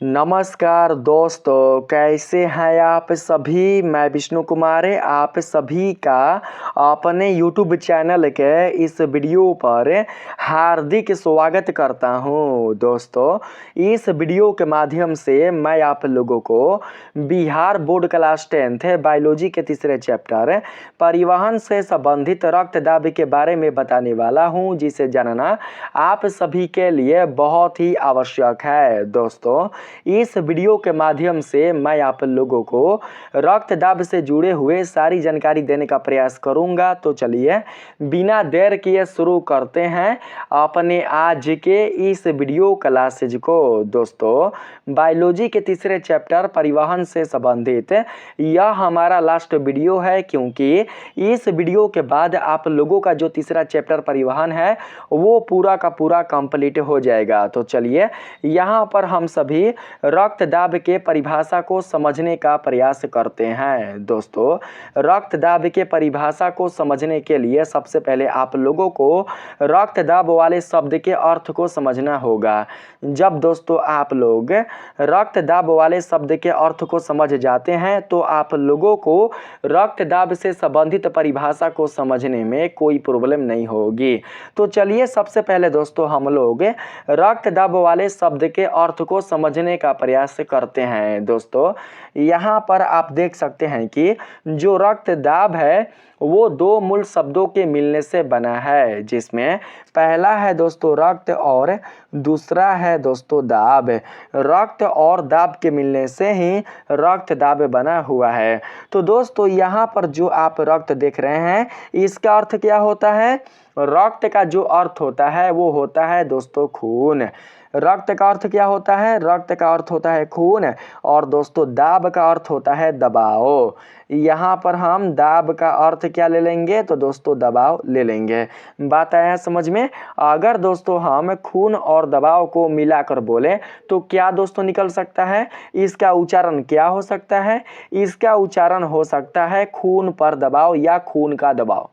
नमस्कार दोस्तों, कैसे हैं आप सभी। मैं विष्णु कुमार आप सभी का अपने YouTube चैनल के इस वीडियो पर हार्दिक स्वागत करता हूं। दोस्तों, इस वीडियो के माध्यम से मैं आप लोगों को Bihar board class 10th biology के तीसरे चैप्टर परिवहन से संबंधित रक्तदाब के बारे में बताने वाला हूं, जिसे जानना आप सभी के लिए बहुत ही आवश्यक है। दोस्तों, इस वीडियो के माध्यम से मैं आप लोगों को रक्तदाब से जुड़े हुए सारी जानकारी देने का प्रयास करूंगा। तो चलिए बिना देर किए शुरू करते हैं अपने आज के इस वीडियो क्लासेज को। दोस्तों, बायोलॉजी के तीसरे चैप्टर परिवहन से संबंधित यह हमारा लास्ट वीडियो है, क्योंकि इस वीडियो के बाद आप लोगों का जो तीसरा चैप्टर परिवहन है वो पूरा का पूरा कंप्लीट हो जाएगा। तो चलिए यहाँ पर हम सभी रक्तदाब के परिभाषा को समझने का प्रयास करते हैं। दोस्तों, रक्तदाब के परिभाषा को समझने के लिए सबसे पहले आप लोगों को रक्तदाब वाले शब्द के अर्थ को समझना होगा। जब दोस्तों आप लोग रक्तदाब वाले शब्द के अर्थ को समझ जाते हैं तो आप लोगों को रक्तदाब से संबंधित परिभाषा को समझने में कोई प्रॉब्लम नहीं होगी। तो चलिए सबसे पहले दोस्तों हम लोग रक्तदाब वाले शब्द के अर्थ को समझने का प्रयास करते हैं। दोस्तों, यहाँ पर आप देख सकते हैं कि जो रक्तदाब है वो दो मूल शब्दों के मिलने से बना है, जिसमें पहला है दोस्तों रक्त और दूसरा है दोस्तों दाब। रक्त और दाब के मिलने से ही रक्तदाब बना हुआ है। तो दोस्तों यहाँ पर जो आप रक्त देख रहे हैं इसका अर्थ क्या होता है। रक्त का जो अर्थ होता है वो होता है दोस्तों खून। रक्त का अर्थ क्या होता है, रक्त का अर्थ होता है खून। और दोस्तों दाब का अर्थ होता है दबाव। यहाँ पर हम दाब का अर्थ क्या ले लेंगे, तो दोस्तों दबाव ले लेंगे। बात आया समझ में। अगर दोस्तों हम खून और दबाव को मिलाकर बोले तो क्या दोस्तों निकल सकता है, इसका उच्चारण क्या हो सकता है। इसका उच्चारण हो सकता है खून पर दबाव या खून का दबाव।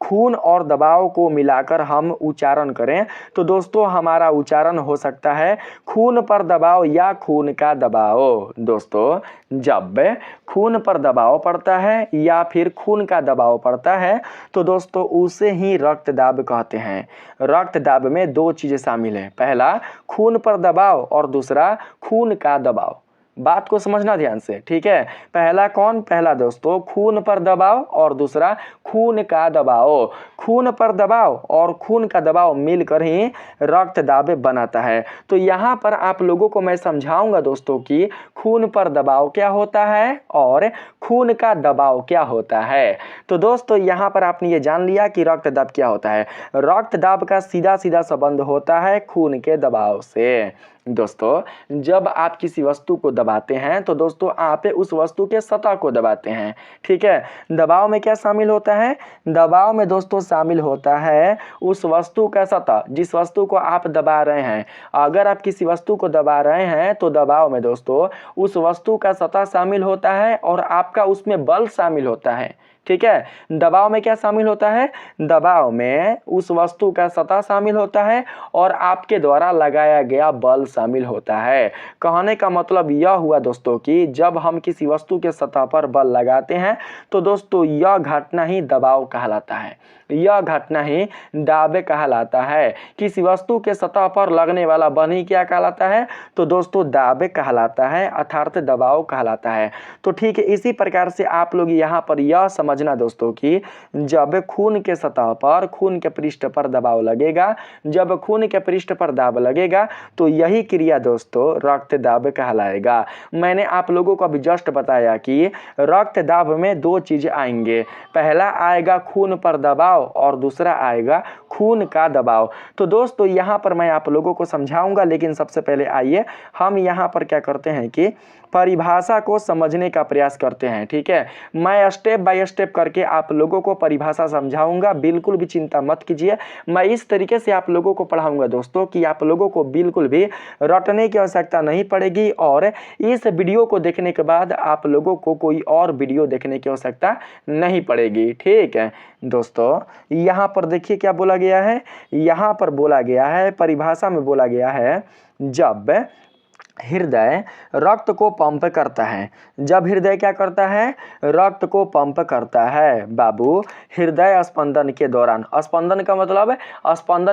खून और दबाव को मिलाकर हम उच्चारण करें तो दोस्तों हमारा उच्चारण हो सकता है खून पर दबाव या खून का दबाव। दोस्तों, जब खून पर दबाव पड़ता है या फिर खून का दबाव पड़ता है तो दोस्तों उसे ही रक्तदाब कहते हैं। रक्तदाब में दो चीजें शामिल हैं, पहला खून पर दबाव और दूसरा खून का दबाव। बात को समझना ध्यान से, ठीक है। पहला कौन, पहला दोस्तों खून पर दबाव और दूसरा खून का दबाव। खून पर दबाव और खून का दबाव मिलकर ही रक्तदाब बनाता है। तो यहाँ पर आप लोगों को मैं समझाऊंगा दोस्तों कि खून पर दबाव क्या होता है और खून का दबाव क्या होता है। तो दोस्तों यहाँ पर आपने ये जान लिया कि रक्तदाब क्या होता है। रक्तदाब का सीधा सीधा संबंध होता है खून के दबाव से। दोस्तों, जब आप किसी वस्तु को दबाते हैं तो दोस्तों आप उस वस्तु के सतह को दबाते हैं, ठीक है। दबाव में क्या शामिल होता है, दबाव में दोस्तों शामिल होता है उस वस्तु का सतह जिस वस्तु को आप दबा रहे हैं। अगर आप किसी वस्तु को दबा रहे हैं तो दबाव में दोस्तों उस वस्तु का सतह शामिल होता है और आपका उसमें बल शामिल होता है, ठीक है। दबाव में क्या शामिल होता है, दबाव में उस वस्तु का सतह शामिल होता है और आपके द्वारा लगाया गया बल शामिल होता है। कहने का मतलब यह हुआ दोस्तों कि जब हम किसी वस्तु के सतह पर बल लगाते हैं तो दोस्तों यह घटना ही दबाव कहलाता है, यह घटना ही दाब कहलाता है। किसी वस्तु के सतह पर लगने वाला बल ही क्या कहलाता है, तो दोस्तों दाब कहलाता है, अर्थात दबाव कहलाता है। तो ठीक है, इसी प्रकार से आप लोग यहाँ पर यह समझना दोस्तों कि जब खून के सतह पर, खून के पृष्ठ पर दबाव लगेगा, जब खून के पृष्ठ पर दाब लगेगा तो यही क्रिया दोस्तों रक्तदाब कहलाएगा। मैंने आप लोगों को अभी जस्ट बताया कि रक्तदाब में दो चीज आएंगे, पहला आएगा खून पर दबाव और दूसरा आएगा खून का दबाव। तो दोस्तों यहाँ पर मैं आप लोगों को समझाऊंगा, लेकिन सबसे पहले आइए हम यहाँ पर क्या करते हैं कि परिभाषा को समझने का प्रयास करते हैं, ठीक है। मैं स्टेप बाय स्टेप करके आप लोगों को परिभाषा समझाऊंगा, बिल्कुल भी चिंता मत कीजिए। मैं इस तरीके से आप लोगों को पढ़ाऊंगा दोस्तों कि आप लोगों को बिल्कुल भी रटने की आवश्यकता नहीं पड़ेगी और इस वीडियो को देखने के बाद आप लोगों को कोई और वीडियो देखने की आवश्यकता नहीं पड़ेगी, ठीक है। दोस्तों यहाँ पर देखिए क्या बोला गया है, यहाँ पर बोला गया है, परिभाषा में बोला गया है, जब हृदय रक्त को पंप करता है। जब हृदय क्या करता है? रक्त को पंप करता है बाबू हृदय स्पंदन के दौरान। स्पंदन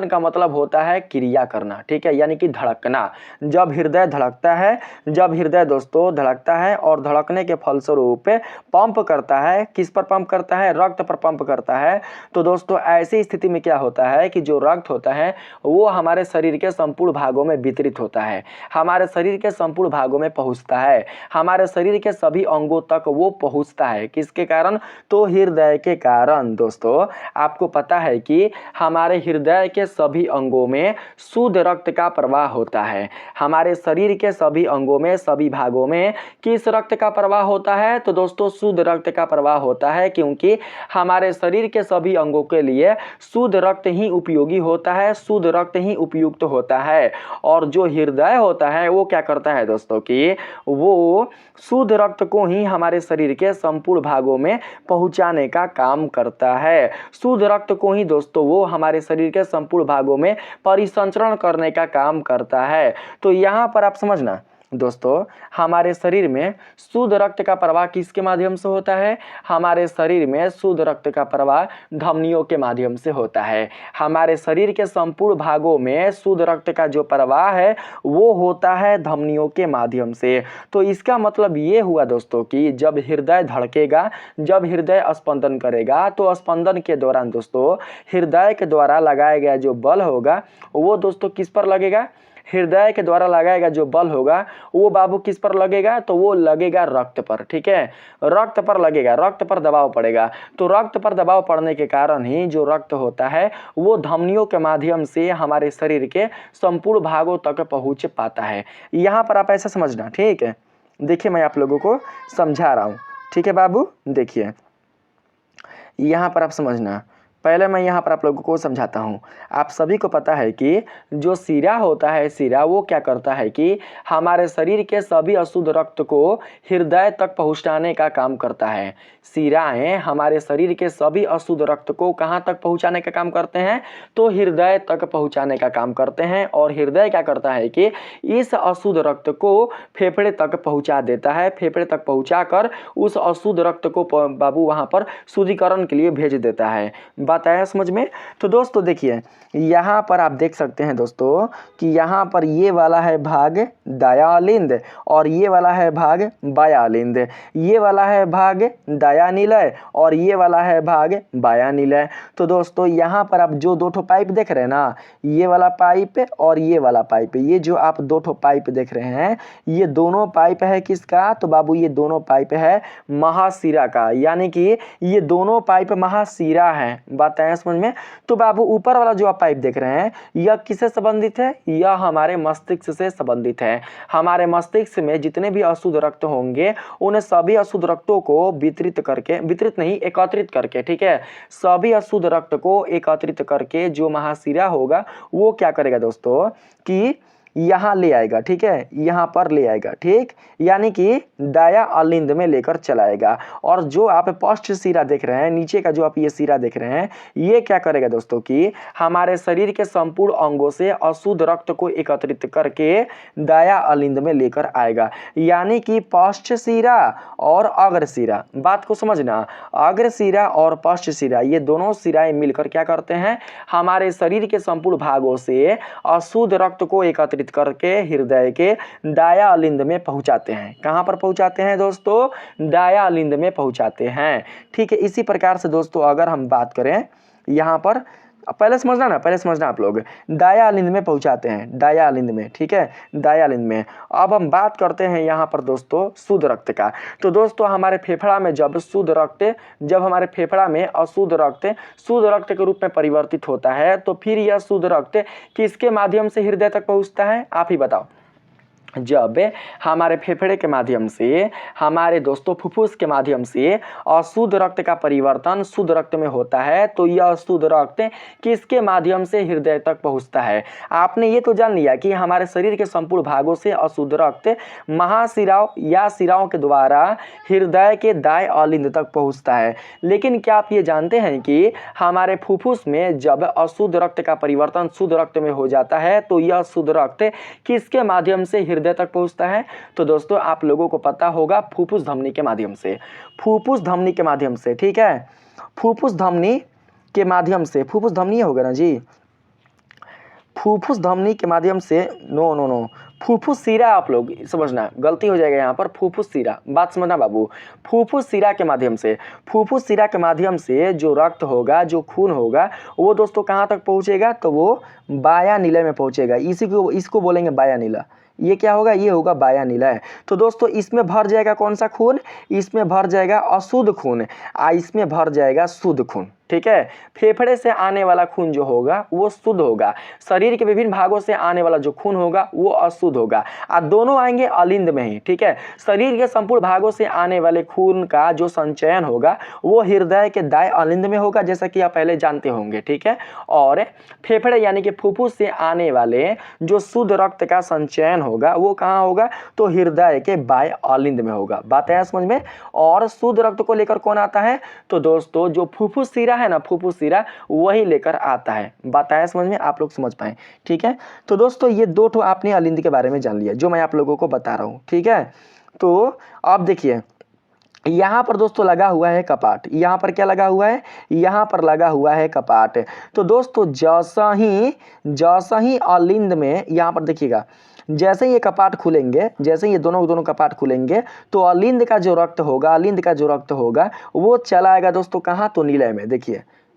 का मतलब होता है क्रिया करना, ठीक है, यानी कि धड़कना। जब हृदय धड़कता है, जब हृदय दोस्तों धड़कता है और धड़कने के फलस्वरूप पंप करता है, किस पर पंप करता है? रक्त पर पंप करता है। तो दोस्तों ऐसी स्थिति में क्या होता है कि जो रक्त होता है वो हमारे शरीर के संपूर्ण भागों में वितरित होता है, हमारे शरीर के संपूर्ण भागों में पहुंचता है, हमारे शरीर के सभी अंगों तक वो पहुंचता है। किसके कारण? तो हृदय के कारण। दोस्तों आपको पता है कि हमारे हृदय के सभी अंगों में शुद्ध रक्त का प्रवाह होता है। हमारे शरीर के सभी अंगों में, सभी भागों में किस रक्त का प्रवाह होता है? तो दोस्तों शुद्ध रक्त का प्रवाह होता है, क्योंकि हमारे शरीर के सभी अंगों के लिए शुद्ध रक्त ही उपयोगी होता है, शुद्ध रक्त ही उपयुक्त होता है। और जो हृदय होता है वो क्या करता है दोस्तों कि वो शुद्ध रक्त को ही हमारे शरीर के संपूर्ण भागों में पहुंचाने का काम करता है। शुद्ध रक्त को ही दोस्तों वो हमारे शरीर के संपूर्ण भागों में परिसंचरण करने का काम करता है। तो यहाँ पर आप समझना दोस्तों हमारे शरीर में शुद्ध रक्त का प्रवाह किसके माध्यम से होता है? हमारे शरीर में शुद्ध रक्त का प्रवाह धमनियों के माध्यम से होता है। हमारे शरीर के संपूर्ण भागों में शुद्ध रक्त का जो प्रवाह है वो होता है धमनियों के माध्यम से। तो इसका मतलब ये हुआ दोस्तों कि जब हृदय धड़केगा, जब हृदय स्पंदन करेगा, तो स्पंदन के दौरान दोस्तों हृदय के द्वारा लगाया गया जो बल होगा वो दोस्तों किस पर लगेगा? हृदय के द्वारा लगाया गया जो बल होगा वो बाबू किस पर लगेगा? तो वो लगेगा रक्त पर, ठीक है, रक्त पर लगेगा, रक्त पर दबाव पड़ेगा। तो रक्त पर दबाव पड़ने के कारण ही जो रक्त होता है वो धमनियों के माध्यम से हमारे शरीर के संपूर्ण भागों तक पहुंच पाता है। यहाँ पर आप ऐसा समझना, ठीक है। देखिए मैं आप लोगों को समझा रहा हूँ, ठीक है बाबू। देखिए यहाँ पर आप समझना, पहले मैं यहाँ पर आप लोगों को समझाता हूँ। आप सभी को पता है कि जो शिरा होता है, शिरा वो क्या करता है कि हमारे शरीर के सभी अशुद्ध रक्त को हृदय तक पहुँचाने का काम करता है। शिराएं हमारे शरीर के सभी अशुद्ध रक्त को कहाँ तक पहुँचाने का काम करते हैं? तो हृदय तक पहुँचाने का काम करते हैं। और हृदय क्या करता है कि इस अशुद्ध रक्त को फेफड़े तक पहुँचा देता है। फेफड़े तक पहुँचा कर उस अशुद्ध रक्त को बाबू वहाँ पर शुद्धिकरण के लिए भेज देता है। बात आया समझ में? तो दोस्तों देखिए यहाँ पर आप देख सकते हैं दोस्तों कि यहाँ पर ये वाला है भाग दयालिंद और ये वाला है भाग बायालिंद, ये वाला है भाग दयानिलय और ये वाला है भाग बायानिलय। तो दोस्तों यहाँ पर आप जो दो ठो पाइप देख रहे हैं ना, ये वाला पाइप और ये वाला पाइप, ये जो आप दो ठो पाइप देख रहे हैं ये दोनों पाइप है किसका? तो बाबू ये दोनों पाइप है महाशिरा का, यानी कि ये दोनों पाइप महाशिरा है। बात है समझ में? तो बाबू ऊपर वाला जो आप पाइप देख रहे हैं यह किससे संबंधित है? यह हमारे मस्तिष्क से संबंधित है। हमारे मस्तिष्क में जितने भी अशुद्ध रक्त होंगे उन सभी अशुद्ध रक्तों को एकत्रित करके, ठीक है, सभी अशुद्ध रक्त को एकत्रित करके जो महाशिरा होगा वो क्या करेगा दोस्तों कि यहाँ ले आएगा, ठीक है, यहाँ पर ले आएगा, ठीक, यानी कि दाया अलिंद में लेकर चलाएगा। और जो आप पश्च शिरा देख रहे हैं, नीचे का जो आप ये शिरा देख रहे हैं, ये क्या करेगा दोस्तों कि हमारे शरीर के संपूर्ण अंगों से अशुद्ध रक्त को एकत्रित करके दाया अलिंद में लेकर आएगा। यानी कि पश्च शिरा और अग्र शिरा, बात को समझना, अग्र शिरा और पश्च शिरा ये दोनों शिराएं मिलकर क्या करते हैं? हमारे शरीर के संपूर्ण भागों से अशुद्ध रक्त को एकत्रित करके हृदय के दाया अलिंद में पहुंचाते हैं। कहां पर पहुंचाते हैं दोस्तों? दाया अलिंद में पहुंचाते हैं, ठीक है। इसी प्रकार से दोस्तों अगर हम बात करें यहां पर, पहले समझना आप लोग, दाया अलिंद में पहुंचाते हैं, दाया अलिंद में, ठीक है, दाया अलिंद में। अब हम बात करते हैं यहाँ पर दोस्तों शुद्ध रक्त का। तो दोस्तों हमारे फेफड़ा में जब हमारे फेफड़ा में अशुद्ध रक्त शुद्ध रक्त के रूप में परिवर्तित होता है तो फिर यह शुद्ध रक्त किसके माध्यम से हृदय तक पहुँचता है? आप ही बताओ। जब हमारे फेफड़े के माध्यम से, हमारे दोस्तों फुफ्फुस के माध्यम से अशुद्ध रक्त का परिवर्तन शुद्ध रक्त में होता है तो यह शुद्ध रक्त किसके माध्यम से हृदय तक पहुंचता है? आपने ये तो जान लिया कि हमारे शरीर के संपूर्ण भागों से अशुद्ध रक्त महाशिराओं या शिराओं के द्वारा हृदय के दाएं अलिंद तक पहुंचता है। लेकिन क्या आप ये जानते हैं कि हमारे फुफ्फुस में जब अशुद्ध रक्त का परिवर्तन शुद्ध रक्त में हो जाता है तो यह शुद्ध रक्त किसके माध्यम से हृदय हृदय तक पहुंचता है? तो दोस्तों आप लोगों को पता होगा फुफ्फुस धमनी के माध्यम से, फुफ्फुस धमनी के माध्यम से, ठीक है, फुफ्फुस धमनी के माध्यम से, फुफ्फुस धमनी होगा ना जी, फुफ्फुस धमनी के माध्यम से, नो नो नो, फुफ्फुस सिरा, आप लोग समझना गलती हो जाएगा यहाँ पर, फुफ्फुस सिरा, बात समझना बाबू, फुफ्फुस सिरा के माध्यम से, फुफ्फुस सिरा के माध्यम से जो रक्त होगा, जो खून होगा, वो दोस्तों कहाँ तक पहुँचेगा? तो वो बाया नीला में पहुँचेगा। इसको बोलेंगे बाया नीला। ये क्या होगा? ये होगा बाया नीला है। तो दोस्तों इसमें भर जाएगा कौन सा खून? इसमें भर जाएगा अशुद्ध खून, इसमें भर जाएगा शुद्ध खून, ठीक है। फेफड़े से आने वाला खून जो होगा वो शुद्ध होगा, शरीर के विभिन्न भागों से आने वाला जो खून होगा वो अशुद्ध होगा, और दोनों आएंगे अलिंद में ही, ठीक है। शरीर के संपूर्ण भागों से आने वाले खून का जो संचयन होगा वो हृदय के दाएं अलिंद में होगा, जैसा कि आप पहले जानते होंगे, ठीक है। और फेफड़े यानी कि फुफ्फुस से आने वाले जो शुद्ध रक्त का संचयन होगा वो कहाँ होगा? तो हृदय के बाएं अलिंद में होगा। बात है समझ में? और शुद्ध रक्त को लेकर कौन आता है? तो दोस्तों जो फुफ्फुस सिरा है ना, फुफ्फुस सिरा वही लेकर आता है। बात आया समझ में? आप लोग समझ पाए, ठीक है। तो दोस्तों ये दो ठो आपने अलिंद के बारे में जान लिया जो मैं आप लोगों को बता रहा हूँ, ठीक है। तो अब देखिए यहाँ पर दोस्तों लगा हुआ है कपाट, यहाँ पर क्या लगा हुआ है? यहाँ पर लगा हुआ है कपाट। तो दोस्तों जैसा ही अलिंद में, यहाँ पर देखिएगा, जैसे ही ये कपाट खुलेंगे, जैसे ही ये दोनों कपाट खुलेंगे तो अलिंद का जो रक्त होगा वो चला आएगा दोस्तों कहाँ? तो नीले में।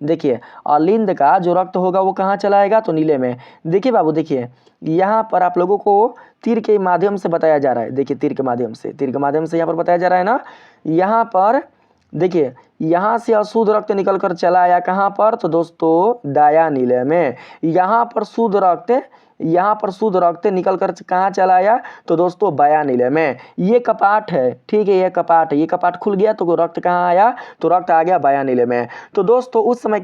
देखिए अलिंद का जो रक्त होगा वो कहाँ चला आएगा? तो नीले में। देखिए बाबू, देखिए यहाँ पर आप लोगों को तीर के माध्यम से बताया जा रहा है। देखिए तीर के माध्यम से यहाँ पर बताया जा रहा है ना। यहाँ पर देखिए यहाँ से अशुद्ध रक्त निकल कर चला आया कहाँ पर? तो दोस्तों दाया नीले में। यहाँ पर शुद्ध रक्त निकल कर कहाँ चला आया? तो दोस्तों बाया नीले में। ये कपाट है, ठीक है, ये कपाट खुल गया तो रक्त कहाँ आया? तो रक्त आ गया बाया नीले में। तो दोस्तों उस समय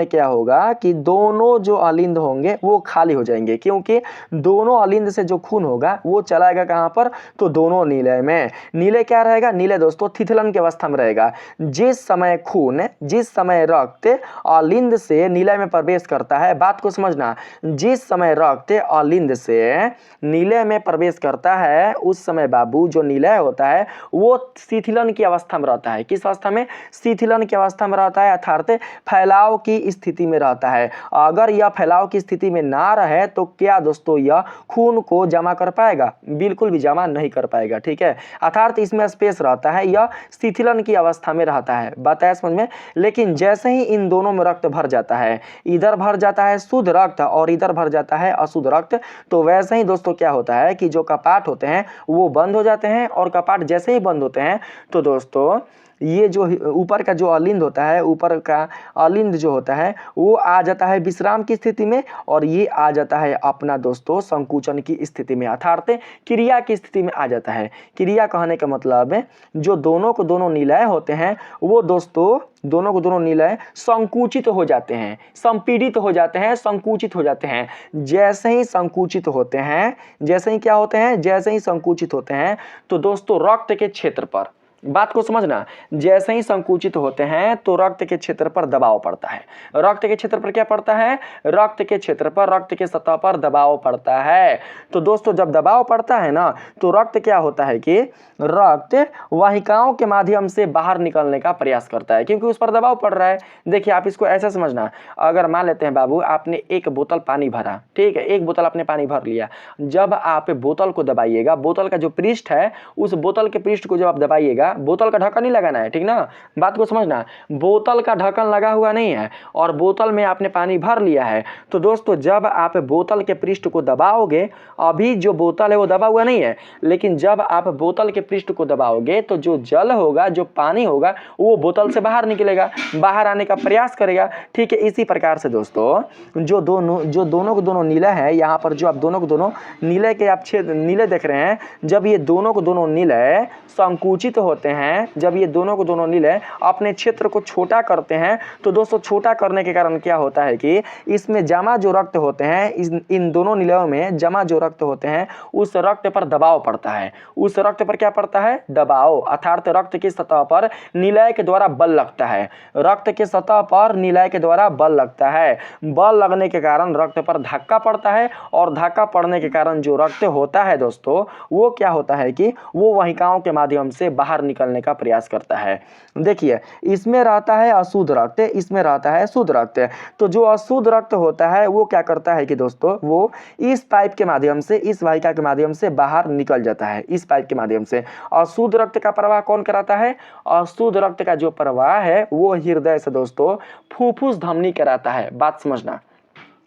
क्या होगा कि दोनों जो अलिंद होंगे वो खाली हो जाएंगे, क्योंकि दोनों अलिंद से जो खून होगा वो चलाएगा कहाँ पर? तो दोनों नीले में। नीले क्या रहेगा? नीले दोस्तों थिथलन की अवस्था में रहेगा। जिस समय रक्त अलिंद से नीले में प्रवेश करता है, बात को समझना, जिस समय रक्त अलिंद से नीले में प्रवेश करता है उस समय बाबू जो नीला होता है वो शिथिलन की अवस्था में रहता है। किस अवस्था में? शिथिलन की अवस्था में रहता है, अर्थात फैलाव की स्थिति में रहता है। अगर यह फैलाव की स्थिति में ना रहे तो क्या दोस्तों यह खून को जमा कर पाएगा? बिल्कुल भी जमा नहीं कर पाएगा, ठीक है। अर्थात इसमें स्पेस रहता है, यह शिथिलन की अवस्था में रहता है। बात है समझ में? लेकिन जैसे ही इन दोनों में रक्त भर जाता है, इधर भर जाता है शुद्ध रक्त और इधर भर जाता है अशुद्ध रक्त, तो वैसे ही दोस्तों क्या होता है कि जो कपाट होते हैं वो बंद हो जाते हैं, और कपाट जैसे ही बंद होते हैं तो दोस्तों ये जो ऊपर का जो अलिंद होता है, ऊपर का अलिंद जो होता है वो आ जाता है विश्राम की स्थिति में, और ये आ जाता है अपना दोस्तों संकुचन की स्थिति में, अर्थात क्रिया की स्थिति में आ जाता है। क्रिया कहने का मतलब है जो दोनों को दोनों निलय होते हैं वो दोस्तों दोनों को दोनों निलय संकुचित हो जाते हैं, संपीड़ित हो जाते हैं, संकुचित हो जाते हैं। जैसे ही संकुचित होते हैं, जैसे ही संकुचित होते हैं तो दोस्तों रक्त के क्षेत्र पर, बात को समझना, जैसे ही संकुचित होते हैं तो रक्त के क्षेत्र पर दबाव पड़ता है। रक्त के क्षेत्र पर क्या पड़ता है? रक्त के क्षेत्र पर, रक्त के सतह पर दबाव पड़ता है। तो दोस्तों जब दबाव पड़ता है ना तो रक्त क्या होता है कि रक्त वाहिकाओं के माध्यम से बाहर निकलने का प्रयास करता है, क्योंकि उस पर दबाव पड़ रहा है। देखिए आप इसको ऐसा समझना, अगर मान लेते हैं बाबू आपने एक बोतल पानी भरा, ठीक है, एक बोतल आपने पानी भर लिया, जब आप बोतल को दबाइएगा, बोतल का जो पृष्ठ है उस बोतल के पृष्ठ को जब आप दबाइएगा, बोतल का ढक्कन नहीं लगाना है, ठीक ना, बात को समझना, बोतल का ढक्कन लगा हुआ नहीं है और बोतल में आपने पानी भर लिया है, तो दोस्तों जब आप बोतल के पृष्ठ को दबाओगे, अभी जो बोतल है वो दबा हुआ नहीं है, लेकिन जब आप बोतल के पृष्ठ को दबाओगे तो जो जल होगा, जो पानी होगा वो बोतल से बाहर निकलेगा, बाहर आने का प्रयास करेगा, ठीक है। इसी प्रकार से दोस्तों जो दोनों को दोनों नीले हैं, यहाँ पर जो आप दोनों को दोनों नीले के आप नीले देख रहे हैं, जब ये दोनों को दोनों नीले संकुचित होते करते हैं, जब ये दोनों को दोनों निलय अपने क्षेत्र को छोटा करते हैं तो दोस्तों छोटा करने के कारण क्या होता है कि इसमें जमा जो रक्त होते हैं, इन दोनों निलयों में जमा जो रक्त होते हैं उस रक्त पर दबाव पड़ता है। उस रक्त पर क्या पड़ता है? दबाव, अर्थात रक्त की सतह पर निलय के द्वारा बल लगता है। रक्त के सतह पर निलय के द्वारा बल लगता है। बल लगने के कारण रक्त पर धक्का पड़ता है और धक्का पड़ने के कारण जो रक्त होता है दोस्तों वो क्या होता है कि वो वाहिकाओं के माध्यम से बाहर निकलने का प्रयास करता है। देखिए इसमें रहता है अशुद्ध रक्त, इसमें रहता है शुद्ध रक्त। तो जो अशुद्ध रक्त होता है वो क्या करता है कि दोस्तों वो इस पाइप के माध्यम से, इस वाहिका के माध्यम से बाहर निकल जाता है, इस पाइप के माध्यम से। अशुद्ध रक्त का प्रवाह कौन कराता है? अशुद्ध रक्त का जो प्रवाह है वो हृदय से दोस्तों फुफ्फुस धमनी कराता है। बात समझना,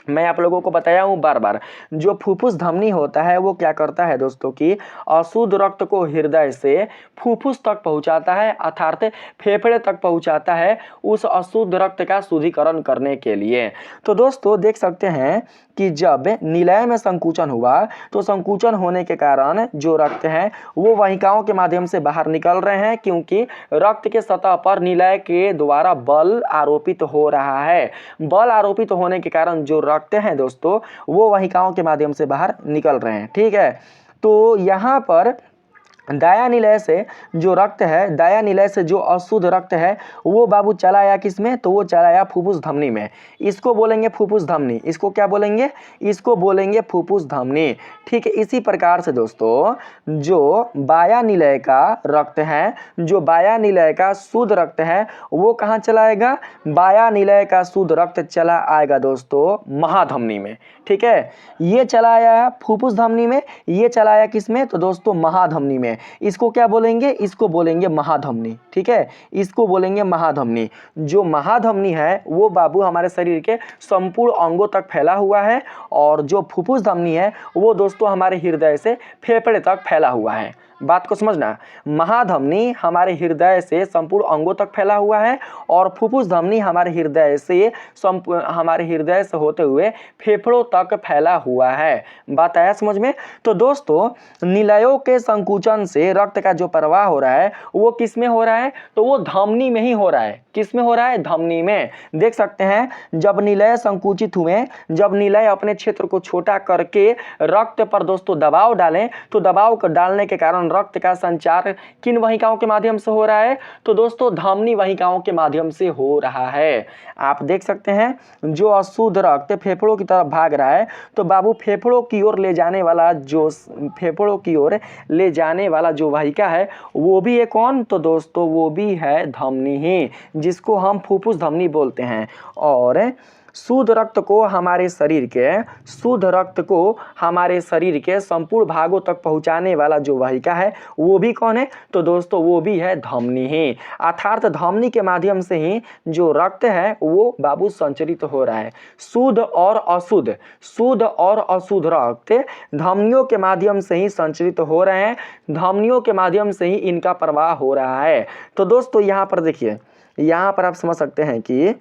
मैं आप लोगों को बताया हूँ बार बार, जो फुफ्फुस धमनी होता है वो क्या करता है दोस्तों कि अशुद्ध रक्त को हृदय से फुफ्फुस तक पहुँचाता है, अर्थात फेफड़े तक पहुँचाता है उस अशुद्ध रक्त का शुद्धिकरण करने के लिए। तो दोस्तों देख सकते हैं कि जब निलय में संकुचन हुआ तो संकुचन होने के कारण जो रक्त है वो वाहिकाओं के माध्यम से बाहर निकल रहे हैं, क्योंकि रक्त के सतह पर निलय के द्वारा बल आरोपित हो रहा है। बल आरोपित होने के कारण जो रक्त हैं दोस्तों वो वाहिकाओं के माध्यम से बाहर निकल रहे हैं। ठीक है, तो यहाँ पर दाया निलय से जो रक्त है, दाया निलय से जो अशुद्ध रक्त है वो बाबू चला आया किस में? तो वो चला आया फुफ्फुस धमनी में। इसको बोलेंगे फुफ्फुस धमनी। इसको क्या बोलेंगे? इसको बोलेंगे फुफ्फुस धमनी। ठीक है, इसी प्रकार से दोस्तों जो बाया निलय का रक्त है, जो बाया निलय का शुद्ध रक्त है वो कहाँ चला आएगा? बाया निलय का शुद्ध रक्त चला आएगा दोस्तों महाधमनी में। ठीक है, ये चला आया फुफ्फुस धमनी में, ये चला आया किस में? तो दोस्तों महाधमनी में। इसको क्या बोलेंगे? इसको बोलेंगे महाधमनी। ठीक है, इसको बोलेंगे महाधमनी। जो महाधमनी है वो बाबू हमारे शरीर के संपूर्ण अंगों तक फैला हुआ है, और जो फुफ्फुस धमनी है वो दोस्तों हमारे हृदय से फेफड़े तक फैला हुआ है। बात को समझना, महाधमनी हमारे हृदय से संपूर्ण अंगों तक फैला हुआ है और फुफ्फुस धमनी हमारे हृदय से होते हुए फेफड़ों तक फैला हुआ है। बात आया समझ में? तो दोस्तों निलयों के संकुचन से रक्त का जो प्रवाह हो रहा है वो किस में हो रहा है? तो वो धमनी में ही हो रहा है। किस में हो रहा है? धमनी में। देख सकते हैं जब निलय संकुचित हुए, जब निलय अपने क्षेत्र को छोटा करके रक्त पर दोस्तों दबाव डालें तो दबाव डालने के कारण रक्त का संचार किन वाहिकाओं के माध्यम से हो रहा है? तो दोस्तों धमनी वाहिकाओं के माध्यम से हो रहा है। आप देख सकते हैं जो अशुद्ध रक्त फेफड़ों की तरफ भाग रहा है तो बाबू फेफड़ों की ओर ले जाने वाला जो वाहिका है वो भी है कौन? तो दोस्तों वो भी है धमनी ही, जिसको हम फुफ्फुस धमनी बोलते हैं। और शुद्ध रक्त को हमारे शरीर के संपूर्ण भागों तक पहुंचाने वाला जो वाहिका है वो भी कौन है? तो दोस्तों वो भी है धमनी ही। अर्थात धमनी के माध्यम से ही जो रक्त है वो बाबू संचरित हो रहा है। शुद्ध और अशुद्ध रक्त धमनियों के माध्यम से ही संचरित हो रहे हैं, धमनियों के माध्यम से ही इनका प्रवाह हो रहा है। तो दोस्तों यहाँ पर देखिए, यहाँ पर आप समझ सकते हैं कि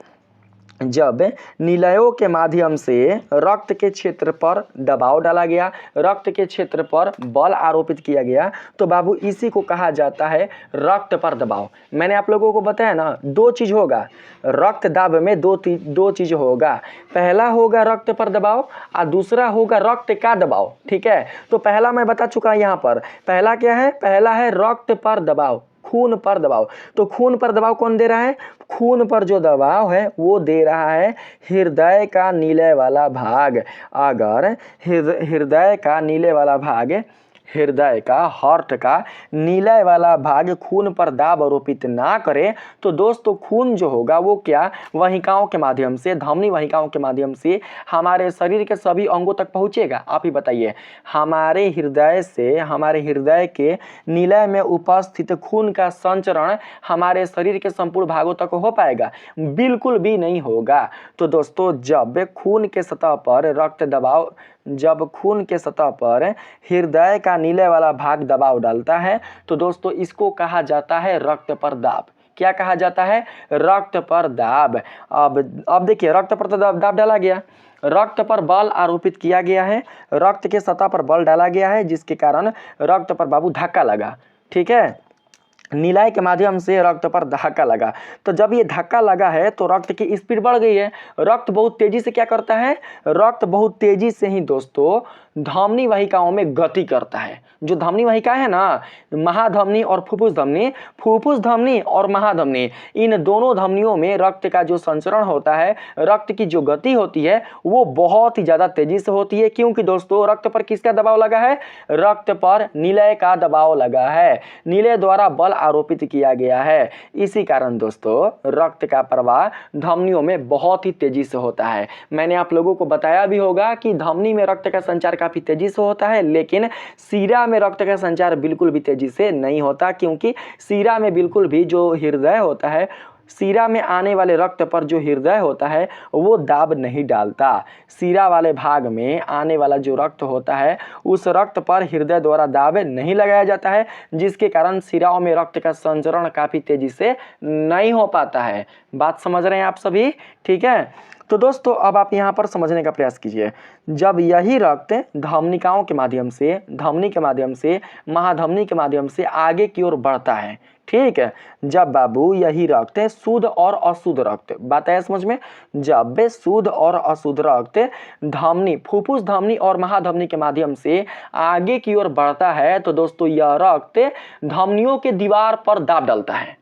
जब निलयों के माध्यम से रक्त के क्षेत्र पर दबाव डाला गया, रक्त के क्षेत्र पर बल आरोपित किया गया, तो बाबू इसी को कहा जाता है रक्त पर दबाव। मैंने आप लोगों को बताया ना, दो चीज होगा रक्त दाब में, दो चीज होगा। पहला होगा रक्त पर दबाव और दूसरा होगा रक्त का दबाव। ठीक है, तो पहला मैं बता चुका यहाँ पर। पहला क्या है? पहला है रक्त पर दबाव, खून पर दबाव। तो खून पर दबाव कौन दे रहा है? खून पर जो दबाव है वो दे रहा है हृदय का नीले वाला भाग। अगर हृदय का नीले वाला भाग, हृदय का, हार्ट का नीले वाला भाग खून पर दाब आरोपित ना करे तो दोस्तों खून जो होगा वो क्या वाहिकाओं के माध्यम से, धमनी वाहिकाओं के माध्यम से हमारे शरीर के सभी अंगों तक पहुंचेगा। आप ही बताइए, हमारे हृदय के नीले में उपस्थित खून का संचरण हमारे शरीर के संपूर्ण भागों तक हो पाएगा? बिल्कुल भी नहीं होगा। तो दोस्तों जब खून के सतह पर हृदय का नीले वाला भाग दबाव डालता है तो दोस्तों इसको कहा जाता है रक्त पर दाब। क्या कहा जाता है? रक्त पर दाब। अब देखिए रक्त पर दाब डाला गया, रक्त पर बल आरोपित किया गया है, रक्त के सतह पर बल डाला गया है जिसके कारण रक्त पर बाबू धक्का लगा। ठीक है, निलय के माध्यम से रक्त पर धक्का लगा। तो जब ये धक्का लगा है तो रक्त की स्पीड बढ़ गई है। रक्त बहुत तेजी से क्या करता है, रक्त बहुत तेजी से ही दोस्तों धमनी वाहिकाओं में गति करता है। जो धमनी वाहिका है ना, महाधमनी और फुफ्फुस धमनी और महाधमनी, इन दोनों धमनियों में रक्त का जो संचरण होता है, रक्त की जो गति होती है वो बहुत ही ज्यादा तेजी से होती है। क्योंकि दोस्तों रक्त पर किसका दबाव लगा है, रक्त पर निलय का दबाव लगा है, निलय द्वारा बल आरोपित किया गया है। इसी कारण दोस्तों रक्त का प्रवाह धमनियों में बहुत ही तेजी से होता है। मैंने आप लोगों को बताया भी होगा कि धमनी में रक्त का संचार काफी तेजी से होता है, लेकिन सीरा में रक्त का संचार बिल्कुल भी तेजी से नहीं होता। क्योंकि सीरा में बिल्कुल भी जो हृदय होता है, सीरा में आने वाले रक्त पर जो हृदय होता है वो दाब नहीं डालता। सीरा वाले भाग में आने वाला जो रक्त होता है उस रक्त पर हृदय द्वारा दाब नहीं लगाया जाता है, जिसके कारण सिराओं में रक्त का संचरण काफी तेजी से नहीं हो पाता है। बात समझ रहे हैं आप सभी, ठीक है। तो दोस्तों अब आप यहाँ पर समझने का प्रयास कीजिए। जब यही रक्त धमनिकाओं के माध्यम से, धमनी के माध्यम से, महाधमनी के माध्यम से आगे की ओर बढ़ता है, ठीक है। जब बाबू यही रक्त शुद्ध और अशुद्ध रक्त, बात है समझ में, जब शुद्ध और अशुद्ध रक्त धमनी, फुफ्फुस धमनी और महाधमनी के माध्यम से आगे की ओर बढ़ता है तो दोस्तों यह रक्त धमनियों के दीवार पर दाब डालता है।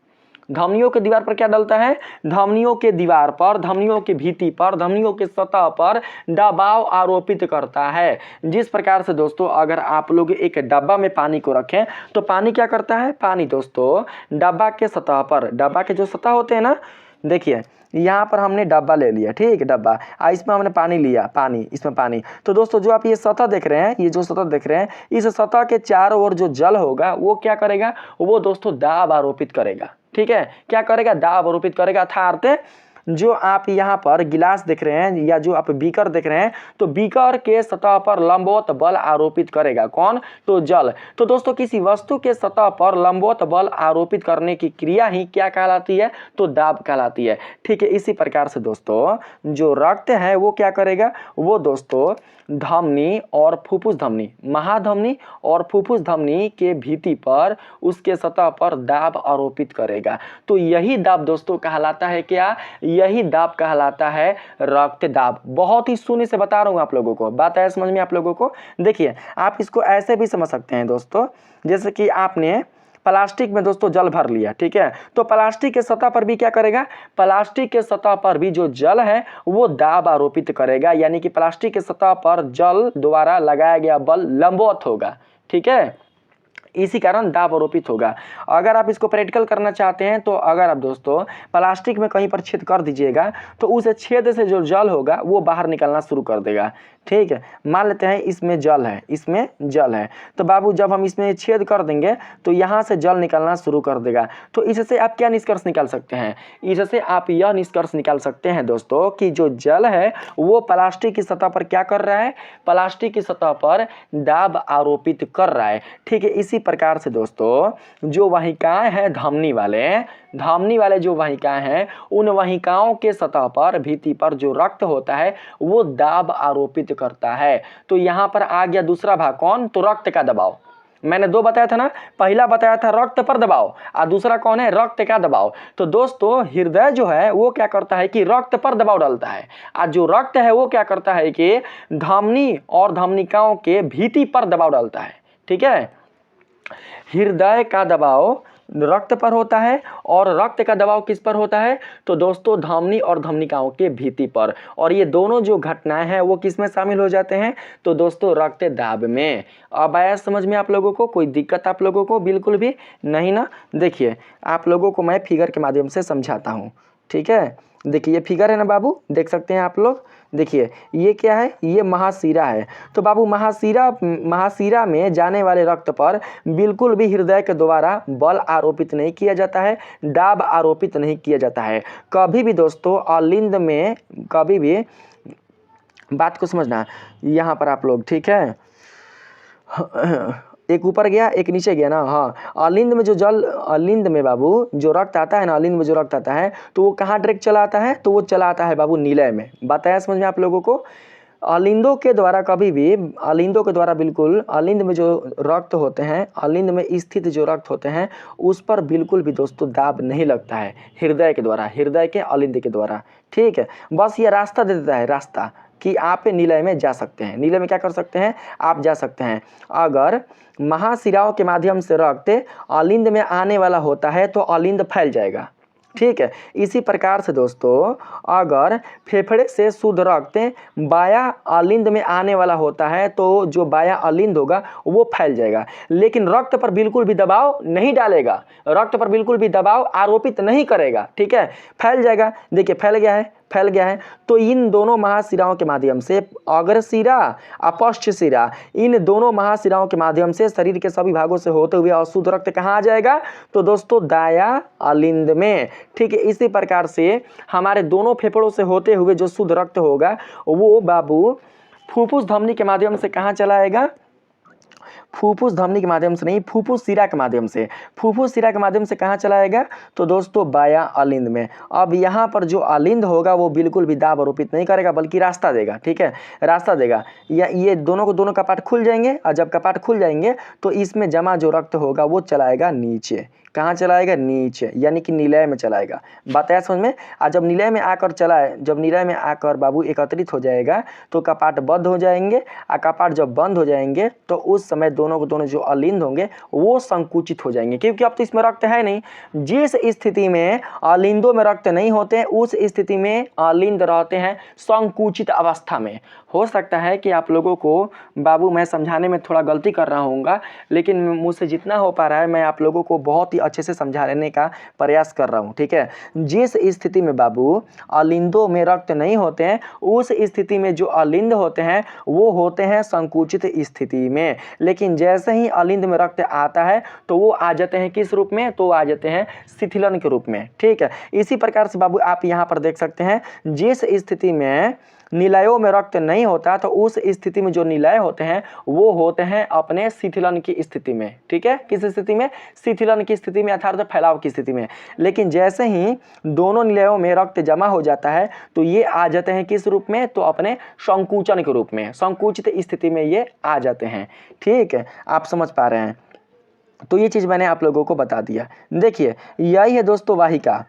धमनियों के दीवार पर क्या डलता है, धमनियों के दीवार पर, धमनियों की भित्ति पर, धमनियों के सतह पर दबाव आरोपित करता है। जिस प्रकार से दोस्तों अगर आप लोग एक डब्बा में पानी को रखें तो पानी क्या करता है, पानी दोस्तों डब्बा के सतह पर, डब्बा के जो सतह होते हैं ना, देखिए यहाँ पर हमने डब्बा ले लिया, ठीक है, डब्बा, इसमें हमने पानी लिया, पानी, इसमें पानी। तो दोस्तों जो आप ये सतह देख रहे हैं, ये जो सतह देख रहे हैं, इस सतह के चारों ओर जो जल होगा वो क्या करेगा, वो दोस्तों दाब आरोपित करेगा, ठीक है। क्या करेगा, दाब आरोपित करेगा। अर्थात जो आप यहाँ पर गिलास देख रहे हैं या जो आप बीकर देख रहे हैं, तो बीकर के सतह पर लंबवत बल आरोपित करेगा, कौन, तो जल। तो दोस्तों किसी वस्तु के सतह पर लंबवत बल आरोपित करने की क्रिया ही क्या कहलाती है, तो दाब कहलाती है, ठीक है। इसी प्रकार से दोस्तों जो रक्त है वो क्या करेगा, वो दोस्तों धमनी और फुफ्फुस धमनी, महाधमनी और फुफ्फुस धमनी के भित्ति पर, उसके सतह पर दाब आरोपित करेगा। तो यही दाब दोस्तों कहलाता है क्या, यही दाब कहलाता है रक्त दाब। बहुत ही शून्य से बता रहा हूं आप लोगों को, बात है समझ में आप लोगों को। देखिए आप इसको ऐसे भी समझ सकते हैं दोस्तों, जैसे कि आपने प्लास्टिक में दोस्तों जल भर लिया, ठीक है, तो प्लास्टिक के सतह पर भी क्या करेगा, प्लास्टिक के सतह पर भी जो जल है वो दाब आरोपित करेगा। यानी कि प्लास्टिक के सतह पर जल द्वारा लगाया गया बल लंबवत होगा, ठीक है, इसी कारण दाब आरोपित होगा। अगर आप इसको प्रैक्टिकल करना चाहते हैं तो अगर आप दोस्तों प्लास्टिक में कहीं पर छेद कर दीजिएगा तो उस छेद से जो जल होगा वो बाहर निकलना शुरू कर देगा, ठीक है। मान लेते हैं इसमें जल है, इसमें जल है, तो बाबू जब हम इसमें छेद कर देंगे तो यहाँ से जल निकलना शुरू कर देगा। तो इससे आप क्या निष्कर्ष निकाल सकते हैं, इससे आप यह निष्कर्ष निकाल सकते हैं दोस्तों कि जो जल है वो प्लास्टिक की सतह पर क्या कर रहा है, प्लास्टिक की सतह पर दाब आरोपित कर रहा है, ठीक है। इसी प्रकार से दोस्तों जो वाहिकाएं हैं धमनी वाले जो वाहिकाएं हैं, उन वाहिकाओं के सतह पर, भित्ति पर जो रक्त होता है वो दाब आरोपित करता है। तो यहां पर आ गया दूसरा भाग, कौन, तो रक्त का दबाव। मैंने दो बताया था ना, पहला बताया था रक्त पर दबाव और दूसरा कौन है, रक्त का दबाव। तो दोस्तों हृदय जो है वो क्या करता है कि रक्त पर दबाव डालता है, और जो रक्त है वो क्या करता है कि धमनी और धमनिकाओं के भित्ति पर दबाव डालता है, ठीक है। हृदय का दबाव रक्त पर होता है और रक्त का दबाव किस पर होता है, तो दोस्तों धमनी और धमनिकाओं के भित्ति पर। और ये दोनों जो घटनाएं हैं वो किस में शामिल हो जाते हैं, तो दोस्तों रक्त दाब में। अब आया समझ में आप लोगों को, कोई दिक्कत आप लोगों को बिल्कुल भी नहीं ना। देखिए आप लोगों को मैं फिगर के माध्यम से समझाता हूँ, ठीक है। देखिए ये फिगर है ना बाबू, देख सकते हैं आप लोग। देखिए ये क्या है, ये महाशिरा है। तो बाबू महाशिरा में जाने वाले रक्त पर बिल्कुल भी हृदय के द्वारा बल आरोपित नहीं किया जाता है, दाब आरोपित नहीं किया जाता है। कभी भी दोस्तों अलिंद में, कभी भी बात को समझना यहाँ पर आप लोग, ठीक है। एक ऊपर गया एक नीचे गया ना, हाँ। अलिंद में जो जल, अलिंद में बाबू जो रक्त आता है ना, अलिंद में जो रक्त आता है तो वो कहाँ डायरेक्ट चला आता है, तो वो चला आता है बाबू निलय में। बताया समझ में आप लोगों को। अलिंदों के द्वारा कभी भी, अलिंदों के द्वारा बिल्कुल, अलिंद में जो रक्त होते हैं, अलिंद में स्थित जो रक्त होते हैं उस पर बिल्कुल भी दोस्तों दाब नहीं लगता है हृदय के द्वारा, हृदय के अलिंद के द्वारा। ठीक है, बस ये रास्ता दे देता है, रास्ता कि आप निलय में जा सकते हैं, निलय में क्या कर सकते हैं, आप जा सकते हैं। अगर महाशिराओं के माध्यम से रक्त अलिंद में आने वाला होता है तो अलिंद फैल जाएगा। ठीक है, इसी प्रकार से दोस्तों अगर फेफड़े से शुद्ध रक्त बाया अलिंद में आने वाला होता है तो जो बाया अलिंद होगा वो फैल जाएगा, लेकिन रक्त पर बिल्कुल भी दबाव नहीं डालेगा, रक्त पर बिल्कुल भी दबाव आरोपित नहीं करेगा। ठीक है, फैल जाएगा। देखिए फैल गया है, फैल गया है। तो इन दोनों महाशिराओं के माध्यम से, अग्रशिरा अपश्च शिरा, इन दोनों महाशिराओं के माध्यम से शरीर के सभी भागों से होते हुए अशुद्ध रक्त कहाँ आ जाएगा, तो दोस्तों दाया अलिंद में। ठीक है, इसी प्रकार से हमारे दोनों फेफड़ों से होते हुए जो शुद्ध रक्त होगा वो बाबू फुफ्फुस धमनी के माध्यम से कहाँ चला आएगा, फुफ्फुस धमनी के माध्यम से नहीं, फुफ्फुस शिरा के माध्यम से, फुफ्फुस शिरा के माध्यम से कहाँ चला आएगा, तो दोस्तों बाया अलिंद में। अब यहाँ पर जो अलिंद होगा वो बिल्कुल भी दाब आरोपित नहीं करेगा बल्कि रास्ता देगा। ठीक है, रास्ता देगा, या ये दोनों को दोनों कपाट खुल जाएंगे, और जब कपाट खुल जाएंगे तो इसमें जमा जो रक्त होगा वो चलाएगा नीचे। कहाँ चलाएगा, नीचे, यानी कि निलय में चलाएगा। बात आया समझ में। और जब निलय में आकर चलाए, जब निलय में आकर बाबू एकत्रित हो जाएगा तो कपाट बंद हो जाएंगे, और कपाट जब बंद हो जाएंगे तो उस समय दोनों को दोनों जो अलिंद होंगे वो संकुचित हो जाएंगे, क्योंकि अब तो इसमें रक्त है नहीं। जिस स्थिति में अलिंदों में रक्त नहीं होते हैं उस स्थिति में अलिंद रहते हैं संकुचित अवस्था में। हो सकता है कि आप लोगों को बाबू मैं समझाने में थोड़ा गलती कर रहा हूँगा, लेकिन मुझसे जितना हो पा रहा है मैं आप लोगों को बहुत ही अच्छे से समझाने का प्रयास कर रहा हूँ। ठीक है, जिस स्थिति में बाबू अलिंदों में रक्त नहीं होते हैं उस स्थिति में जो अलिंद होते हैं वो होते हैं संकुचित स्थिति में, लेकिन जैसे ही अलिंद में रक्त आता है तो वो आ जाते हैं किस रूप में, तो आ जाते हैं शिथिलन के रूप में। ठीक है, इसी प्रकार से बाबू आप यहाँ पर देख सकते हैं जिस स्थिति में निलयों में रक्त नहीं होता तो उस स्थिति में जो निलय होते हैं वो होते हैं अपने शिथिलन की स्थिति में। ठीक है, किस स्थिति में, शिथिलन की स्थिति में, अर्थात फैलाव की स्थिति में। लेकिन जैसे ही दोनों निलयों में रक्त जमा हो जाता है तो ये आ जाते हैं किस रूप में, तो अपने संकुचन के रूप में, संकुचित स्थिति में ये आ जाते हैं। ठीक है, आप समझ पा रहे हैं। तो ये चीज़ मैंने आप लोगों को बता दिया। देखिए यही है दोस्तों वाहिका।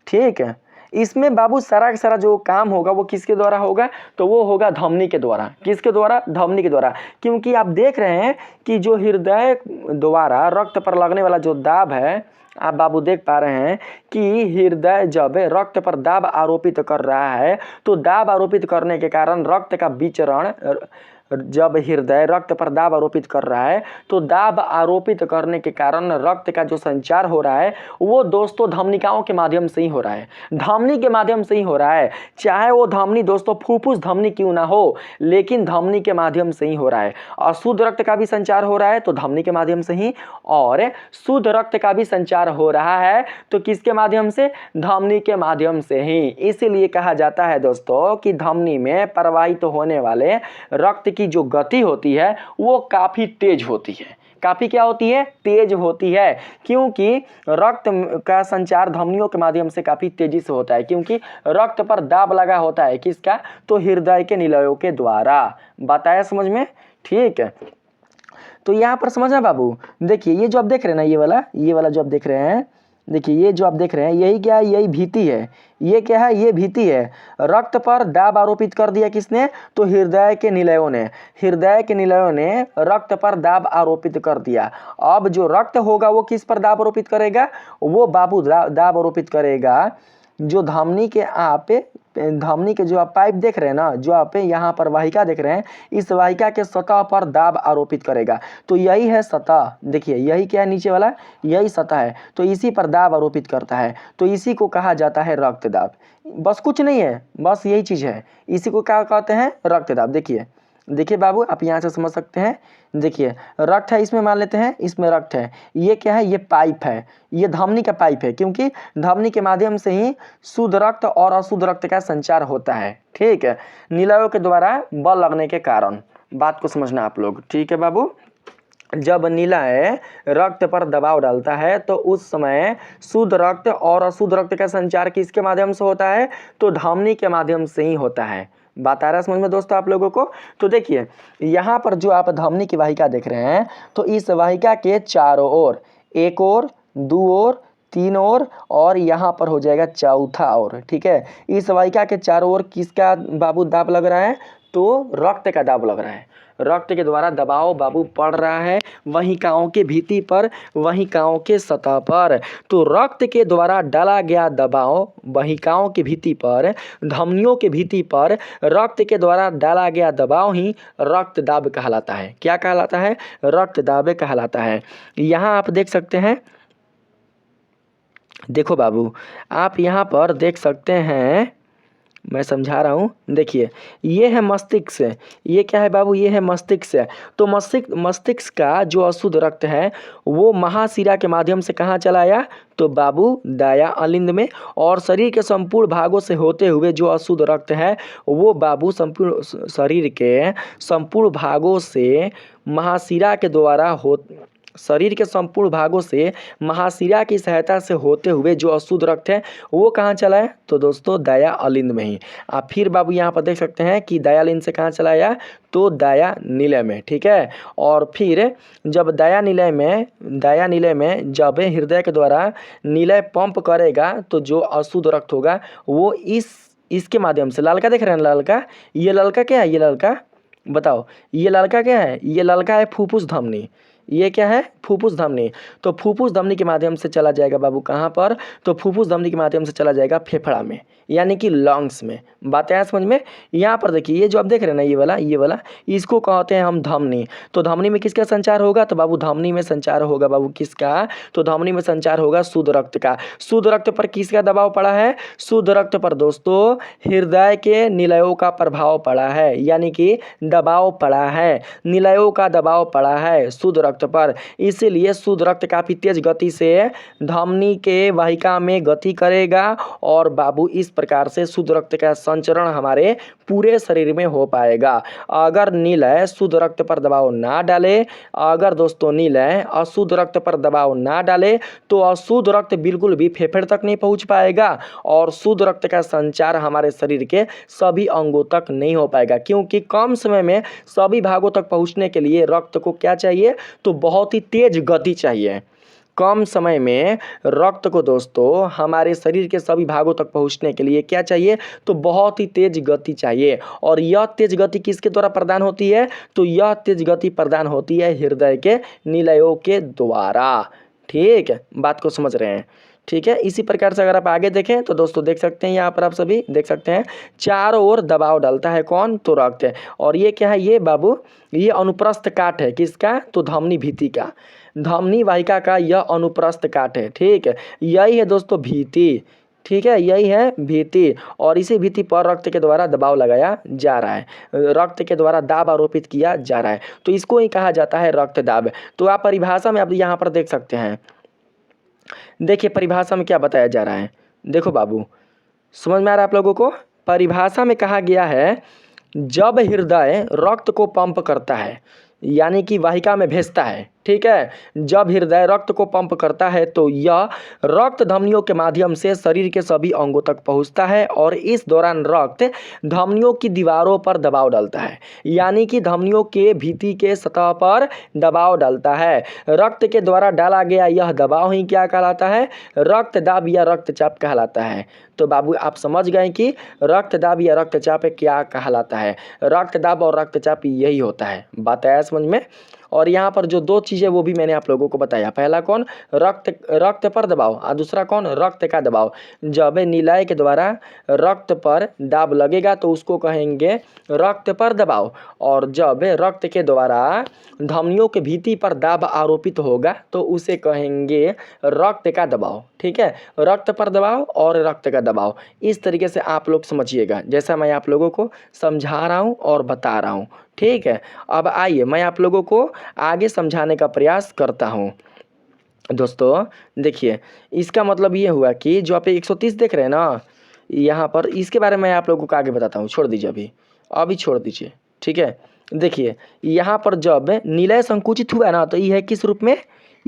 ठीक है, इसमें बाबू सारा का सारा जो काम होगा वो किसके द्वारा होगा, तो वो होगा धमनी के द्वारा। किसके द्वारा, धमनी के द्वारा। क्योंकि आप देख रहे हैं कि जो हृदय द्वारा रक्त पर लगने वाला जो दाब है, आप बाबू देख पा रहे हैं कि हृदय जब रक्त पर दाब आरोपित कर रहा है तो दाब आरोपित करने के कारण रक्त का विचरण, जब हृदय रक्त पर दाब आरोपित कर रहा है तो दाब आरोपित करने के कारण रक्त का जो संचार हो रहा है वो दोस्तों धमनिकाओं के माध्यम से ही हो रहा है, धमनी के माध्यम से ही हो रहा है। चाहे वो धमनी दोस्तों फुफ्फुस धमनी क्यों ना हो, लेकिन धमनी के माध्यम से ही हो रहा है। अशुद्ध रक्त का भी संचार हो रहा है तो धमनी के माध्यम से ही, और शुद्ध रक्त का भी संचार हो रहा है तो किसके माध्यम से, धमनी के माध्यम से ही। इसीलिए कहा जाता है दोस्तों कि धमनी में प्रवाहित होने वाले रक्त की जो गति होती है वो काफी तेज होती है। काफी क्या होती है, तेज होती है, क्योंकि रक्त का संचार धमनियों के माध्यम से काफी तेजी से होता है, क्योंकि रक्त पर दाब लगा होता है किसका, तो हृदय के निलयों के द्वारा। बताया समझ में। ठीक है, तो यहाँ पर समझना बाबू। देखिए ये जो आप देख रहे हैं ना, ये वाला जो आप देख रहे हैं, देखिए ये जो आप देख रहे हैं यही क्या है, यही भीति है। ये क्या है, ये भीति है। रक्त पर दाब आरोपित कर दिया किसने, तो हृदय के निलयों ने, हृदय के निलयों ने रक्त पर दाब आरोपित कर दिया। अब जो रक्त होगा वो किस पर दाब आरोपित करेगा, वो बाबू दाब आरोपित करेगा जो धमनी के, आप धमनी के जो आप पाइप देख रहे हैं ना, जो आप यहाँ पर वाहिका देख रहे हैं, इस वाहिका के सतह पर दाब आरोपित करेगा। तो यही है सतह, देखिए यही क्या है, नीचे वाला यही सतह है, तो इसी पर दाब आरोपित करता है, तो इसी को कहा जाता है रक्तदाब। बस कुछ नहीं है, बस यही चीज़ है, इसी को क्या कहते हैं, रक्तदाब। देखिए बाबू आप यहाँ से समझ सकते हैं। देखिए रक्त है, इसमें मान लेते हैं इसमें रक्त है, ये क्या है, ये पाइप है, ये धमनी का पाइप है, क्योंकि धमनी के माध्यम से ही शुद्ध रक्त और अशुद्ध रक्त का संचार होता है। ठीक है, निलयों के द्वारा बल लगने के कारण, बात को समझना आप लोग। ठीक है बाबू, जब निलय रक्त पर दबाव डालता है तो उस समय शुद्ध रक्त और अशुद्ध रक्त का संचार किसके माध्यम से होता है, तो धमनी के माध्यम से ही होता है। बात आ रहा है समझ में दोस्तों आप लोगों को। तो देखिए यहाँ पर जो आप धमनी की वाहिका देख रहे हैं, तो इस वाहिका के चारों ओर, एक ओर, दो ओर, तीन और यहाँ पर हो जाएगा चौथा ओर। ठीक है, इस वाहिका के चारों ओर किसका बाबू दाब लग रहा है? तो रक्त का दाब लग रहा है। रक्त के द्वारा दबाव बाबू पड़ रहा है वाहिकाओं के भित्ति पर, वाहिकाओं के सतह पर। तो रक्त के द्वारा डाला गया दबाव वाहिकाओं की भित्ति पर, धमनियों के भित्ति पर रक्त के द्वारा डाला गया दबाव ही रक्त दाब कहलाता है। क्या कहलाता है? रक्त दाब कहलाता है। यहाँ आप देख सकते हैं, देखो बाबू आप यहाँ पर देख सकते हैं, मैं समझा रहा हूँ। देखिए ये है मस्तिष्क, ये क्या है बाबू? ये है मस्तिष्क। तो मस्तिष्क का जो अशुद्ध रक्त है वो महाशिरा के माध्यम से कहाँ चला आया? तो बाबू दाया अलिंद में। और शरीर के संपूर्ण भागों से होते हुए जो अशुद्ध रक्त है वो बाबू संपूर्ण शरीर के संपूर्ण भागों से महाशिरा के द्वारा शरीर के संपूर्ण भागों से महाशिरा की सहायता से होते हुए जो अशुद्ध रक्त है वो कहाँ चला है? तो दोस्तों दाया अलिंद में ही। आप फिर बाबू यहाँ पर देख सकते हैं कि दाया अलिंद से कहाँ चला आया? तो दाया नीलय में। ठीक है, और फिर जब दाया नीलय में जब हृदय के द्वारा नीलय पंप करेगा तो जो अशुद्ध रक्त होगा वो इसके माध्यम से, लाल का देख रहे हैं, लाल का, ये ललका क्या है? ये ललका बताओ, ये ललका क्या है? ये ललका है फुफ्फुस धमनी। ये क्या है? फुफ्फुस धमनी। तो फुफ्फुस धमनी के माध्यम से चला जाएगा बाबू कहाँ पर? तो फुफ्फुस धमनी के माध्यम से चला जाएगा फेफड़ा में, यानी कि लंग्स में। बात आया समझ में? यहाँ पर देखिए ये जो आप देख रहे हैं ना, ये वाला इसको कहते हैं हम धमनी। तो धमनी में किसका संचार होगा? तो बाबू धमनी में संचार होगा बाबू किसका? तो धमनी में संचार होगा शुद्ध रक्त का। शुद्ध रक्त पर किसका दबाव पड़ा है? शुद्ध रक्त पर दोस्तों हृदय के निलयों का प्रभाव पड़ा है, यानी कि दबाव पड़ा है, निलयों का दबाव पड़ा है शुद्ध रक्त पर। इसीलिए शुद्ध रक्त काफी तेज गति से धमनी के वाहिका में गति करेगा और बाबू इस प्रकार से शुद्ध रक्त का संचरण हमारे पूरे शरीर में हो पाएगा। अगर नीलय शुद्ध रक्त पर दबाव ना डाले, अगर दोस्तों नीलय अशुद्ध रक्त पर दबाव ना डाले तो अशुद्ध रक्त बिल्कुल भी फेफड़े तक नहीं पहुंच पाएगा और शुद्ध रक्त का संचार हमारे शरीर के सभी अंगों तक नहीं हो पाएगा। क्योंकि कम समय में सभी भागों तक पहुंचने के लिए रक्त को क्या चाहिए? तो बहुत ही तेज गति चाहिए। कम समय में रक्त को दोस्तों हमारे शरीर के सभी भागों तक पहुंचने के लिए क्या चाहिए? तो बहुत ही तेज गति चाहिए। और यह तेज गति किसके द्वारा प्रदान होती है? तो यह तेज गति प्रदान होती है हृदय के निलयों के द्वारा। ठीक है, बात को समझ रहे हैं? ठीक है, इसी प्रकार से अगर आप आगे देखें तो दोस्तों देख सकते हैं, यहाँ पर आप सभी देख सकते हैं चारों ओर दबाव डालता है कौन? तो रक्त है। और ये क्या है? ये बाबू ये अनुप्रस्थ काट है किसका? तो धमनी भित्ति का, धमनी वाहिका का यह अनुप्रस्थ काट है। ठीक है, यही है दोस्तों भित्ति। ठीक है, यही है भित्ति और इसी भित्ति पर रक्त के द्वारा दबाव लगाया जा रहा है, रक्त के द्वारा दाब आरोपित किया जा रहा है। तो इसको ही कहा जाता है रक्त दाब। तो आप परिभाषा में आप यहाँ पर देख सकते हैं, देखिए परिभाषा में क्या बताया जा रहा है। देखो बाबू समझ में आ रहा है आप लोगों को? परिभाषा में कहा गया है जब हृदय रक्त को पंप करता है, यानी कि वाहिका में भेजता है। ठीक है, जब हृदय रक्त को पंप करता है तो यह रक्त धमनियों के माध्यम से शरीर के सभी अंगों तक पहुंचता है और इस दौरान रक्त धमनियों की दीवारों पर दबाव डालता है, यानी कि धमनियों के भित्ति के सतह पर दबाव डालता है। रक्त के द्वारा डाला गया यह दबाव ही क्या कहलाता है? रक्तदाब या रक्तचाप कहलाता है। तो बाबू आप समझ गए कि रक्तदाब या रक्तचाप क्या कहलाता है। रक्तदाब और रक्तचाप यही होता है। बात आया समझ में? और यहाँ पर जो दो चीज़ें वो भी मैंने आप लोगों को बताया। पहला कौन? रक्त पर दबाव और दूसरा कौन? रक्त का दबाव। जब निलय के द्वारा रक्त पर दाब लगेगा तो उसको कहेंगे रक्त पर दबाव, और जब रक्त के द्वारा धमनियों के भित्ति पर दाब आरोपित होगा तो उसे कहेंगे रक्त का दबाव। ठीक है, रक्त पर दबाव और रक्त का दबाव, इस तरीके से आप लोग समझिएगा जैसा मैं आप लोगों को समझा रहा हूँ और बता रहा हूँ। ठीक है, अब आइए मैं आप लोगों को आगे समझाने का प्रयास करता हूँ। दोस्तों देखिए इसका मतलब ये हुआ कि जो आप 130 देख रहे हैं ना, यहाँ पर इसके बारे में आप लोगों को आगे बताता हूँ। छोड़ दीजिए अभी छोड़ दीजिए। ठीक है, देखिए यहाँ पर जब निलय संकुचित हुआ ना तो ये है किस रूप में?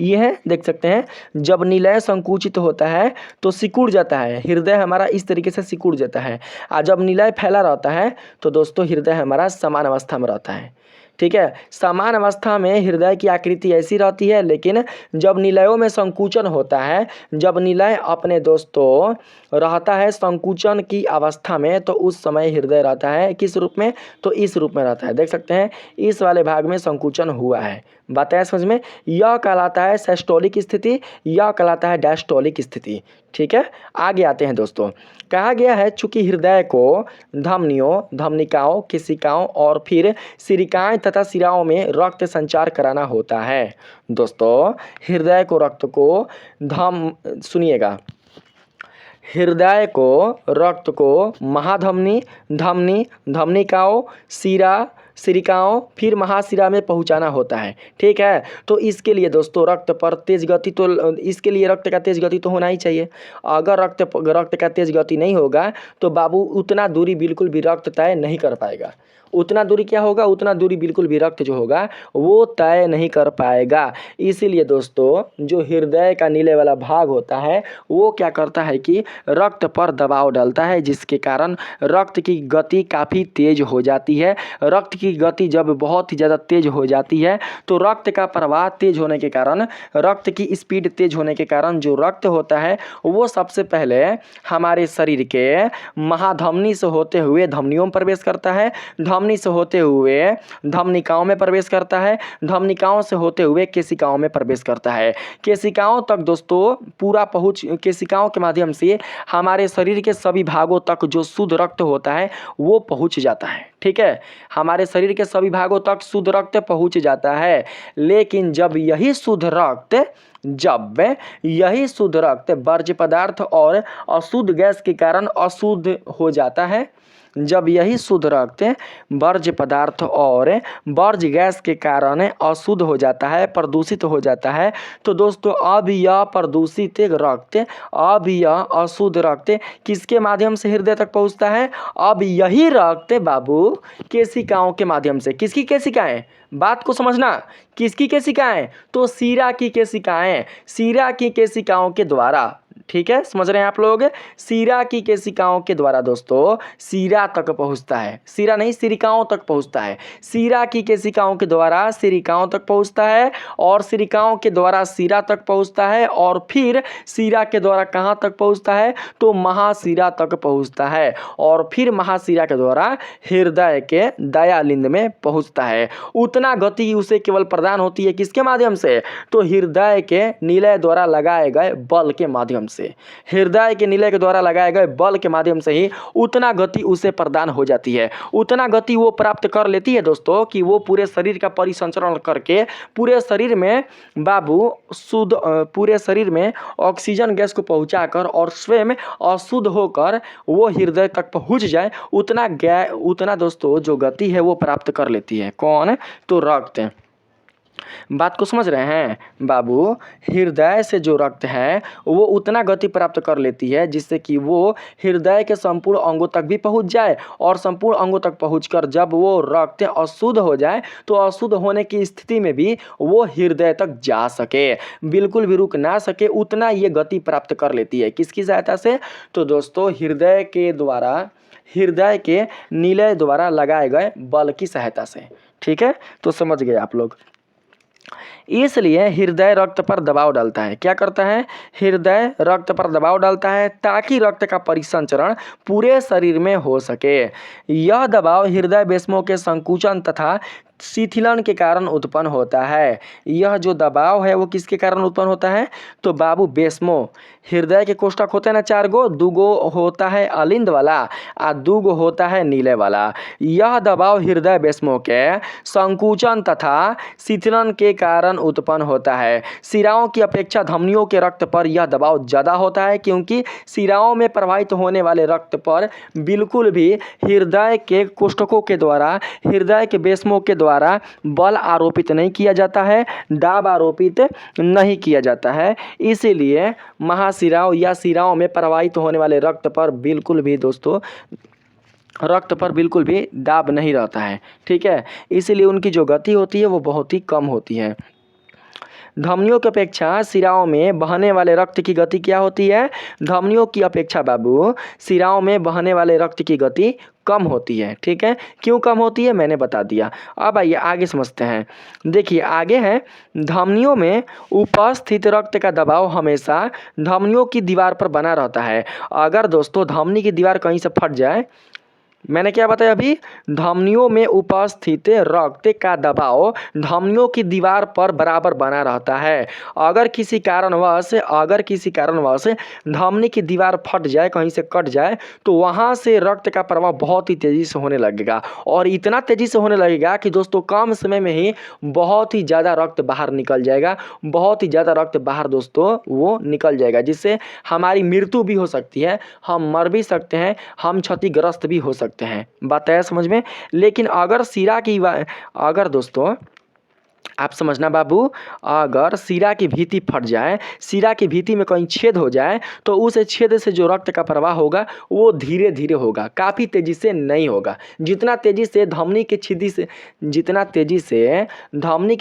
ये है, देख सकते हैं, जब निलय संकुचित होता है तो सिकुड़ जाता है, हृदय हमारा इस तरीके से सिकुड़ जाता है। और जब निलय फैला रहता है तो दोस्तों हृदय हमारा समान अवस्था में रहता है। ठीक है, समान अवस्था में हृदय की आकृति ऐसी रहती है, लेकिन जब निलयों में संकुचन होता है, जब निलय अपने दोस्तों रहता है संकुचन की अवस्था में, तो उस समय हृदय रहता है किस रूप में, तो इस रूप में रहता है। देख सकते हैं इस वाले भाग में संकुचन हुआ है। बात है समझ में। यह कहलाता है सिस्टोलिक स्थिति, यह कहलाता है डायस्टोलिक स्थिति। ठीक है, आगे आते हैं दोस्तों। कहा गया है चूंकि हृदय को धमनियों, धमनिकाओं, केशिकाओं और फिर सिरिकाएं तथा सिराओं में रक्त संचार कराना होता है। दोस्तों हृदय को रक्त को सुनिएगा, हृदय को रक्त को महाधमनी, धमनी, धमनिकाओं, सिरा, सिरिकाओं फिर महाशिरा में पहुंचाना होता है। ठीक है, तो इसके लिए दोस्तों रक्त पर तेज गति, तो इसके लिए रक्त का तेज गति तो होना ही चाहिए। अगर रक्त का तेज गति नहीं होगा तो बाबू उतना दूरी बिल्कुल भी रक्त तय नहीं कर पाएगा। उतना दूरी क्या होगा, उतना दूरी बिल्कुल भी रक्त जो होगा वो तय नहीं कर पाएगा। इसीलिए दोस्तों जो हृदय का नीले वाला भाग होता है वो क्या करता है कि रक्त पर दबाव डालता है, जिसके कारण रक्त की गति काफ़ी तेज हो जाती है। रक्त की गति जब बहुत ही ज़्यादा तेज हो जाती है तो रक्त का प्रवाह तेज होने के कारण, रक्त की स्पीड तेज होने के कारण जो रक्त होता है वो सबसे पहले हमारे शरीर के महाधमनी से होते हुए धमनियों में प्रवेश करता है, धमनी से होते हुए धमनिकाओं में प्रवेश करता है, धमनिकाओं से होते हुए केशिकाओं में प्रवेश करता है। केशिकाओं तक दोस्तों पूरा पहुँच, केशिकाओं के माध्यम से हमारे शरीर के सभी भागों तक जो शुद्ध रक्त होता है वो पहुँच जाता है। ठीक है, हमारे शरीर के सभी भागों तक शुद्ध रक्त पहुँच जाता है। लेकिन जब यही शुद्ध रक्त वर्ज्य पदार्थ और अशुद्ध गैस के कारण अशुद्ध हो जाता है, जब यही शुद्ध रक्त वर्ज्य पदार्थ और वर्ज्य गैस के कारण अशुद्ध हो जाता है, प्रदूषित हो जाता है, तो दोस्तों अब यह प्रदूषित रक्त, अब यह अशुद्ध रक्त किसके माध्यम से हृदय तक पहुंचता है? अब यही रक्त बाबू केशिकाओं के माध्यम से। किसकी केशिकाएं? बात को समझना, किसकी केशिकाएं? तो सीरा की केशिकाएं, सीरा की केशिकाओं के द्वारा। ठीक है, समझ रहे हैं आप लोग? सीरा की केशिकाओं के द्वारा दोस्तों सीरा तक पहुंचता है, सीरा नहीं सिरिकाओं तक पहुंचता है। सीरा की केशिकाओं के द्वारा सिरिकाओं तक पहुंचता है और सिरिकाओं के द्वारा सीरा तक पहुंचता है और फिर सीरा के द्वारा कहां तक पहुंचता है? तो महाशिरा तक पहुंचता है और फिर महाशिरा के द्वारा हृदय के दयालिंद में पहुंचता है। उतना गति उसे केवल प्रदान होती है किसके माध्यम से? तो हृदय के निलय द्वारा लगाए गए बल के माध्यम से। हृदय के निलय के द्वारा लगाए गए बल के माध्यम से ही उतना गति उसे प्रदान हो जाती है। उतना गति वो प्राप्त कर लेती है दोस्तों कि वो पूरे शरीर का परिसंचरण करके पूरे शरीर में बाबू शुद्ध, पूरे शरीर में ऑक्सीजन गैस को पहुंचाकर और स्वयं अशुद्ध होकर वो हृदय तक पहुंच जाए, उतना दोस्तों जो गति है वो प्राप्त कर लेती है। कौन? तो रक्त। बात को समझ रहे हैं बाबू? हृदय से जो रक्त है वो उतना गति प्राप्त कर लेती है जिससे कि वो हृदय के संपूर्ण अंगों तक भी पहुंच जाए और संपूर्ण अंगों तक पहुंचकर जब वो रक्त अशुद्ध हो जाए तो अशुद्ध होने की स्थिति में भी वो हृदय तक जा सके, बिल्कुल भी रुक ना सके, उतना ये गति प्राप्त कर लेती है। किसकी सहायता से? तो दोस्तों हृदय के द्वारा, हृदय के निलय द्वारा लगाए गए बल की सहायता से। ठीक है, तो समझ गए आप लोग। इसलिए हृदय रक्त पर दबाव डालता है। क्या करता है? हृदय रक्त पर दबाव डालता है ताकि रक्त का परिसंचरण पूरे शरीर में हो सके। यह दबाव हृदय वेश्मों के संकुचन तथा शिथिलन के कारण उत्पन्न होता है। यह जो दबाव है वो किसके कारण उत्पन्न होता है? तो बाबू वेश्मों, हृदय के कोष्ठक होते हैं ना 4 गो, 2 गो होता है अलिंद वाला और 2 गो होता है नीले वाला। यह दबाव हृदय वेश्मों के संकुचन तथा शिथिलन के कारण उत्पन्न होता है। शिराओं की अपेक्षा धमनियों के रक्त पर यह दबाव ज़्यादा होता है क्योंकि शिराओं में प्रवाहित होने वाले रक्त पर बिल्कुल भी हृदय के कोष्ठकों के द्वारा, हृदय के वेश्मों के द्वारा बल आरोपित नहीं किया जाता है, दाब आरोपित नहीं किया जाता है। इसीलिए महाशिराओं या शिराओं में प्रवाहित होने वाले रक्त पर बिल्कुल भी दोस्तों, रक्त पर बिल्कुल भी दाब नहीं रहता है। ठीक है, इसीलिए उनकी जो गति होती है वो बहुत ही कम होती है। धमनियों की अपेक्षा सिराओं में बहने वाले रक्त की गति क्या होती है? धमनियों की अपेक्षा बाबू सिराओं में बहने वाले रक्त की गति कम होती है। ठीक है, क्यों कम होती है मैंने बता दिया। अब आइए आगे समझते हैं। देखिए आगे है, धमनियों में उपस्थित रक्त का दबाव हमेशा धमनियों की दीवार पर बना रहता है। अगर दोस्तों धमनी की दीवार कहीं से फट जाए, मैंने क्या बताया अभी, धमनियों में उपस्थित रक्त का दबाव धमनियों की दीवार पर बराबर बना रहता है। अगर किसी कारणवश धमनी की दीवार फट जाए, कहीं से कट जाए, तो वहाँ से रक्त का प्रवाह बहुत ही तेज़ी से होने लगेगा और इतना तेज़ी से होने लगेगा कि दोस्तों कम समय में ही बहुत ही ज़्यादा रक्त बाहर निकल जाएगा, बहुत ही ज़्यादा रक्त बाहर दोस्तों वो निकल जाएगा, जिससे हमारी मृत्यु भी हो सकती है, हम मर भी सकते हैं, हम क्षतिग्रस्त भी हो सकते हैं। बात है समझ में। लेकिन अगर दोस्तों आप समझना बाबू, अगर सिरा की भित्ति फट जाए, सिरा की भित्ति में कहीं छेद हो जाए, तो उस छेद से जो रक्त का प्रवाह होगा वो धीरे धीरे होगा, काफ़ी तेज़ी से नहीं होगा। जितना तेज़ी से धमनी के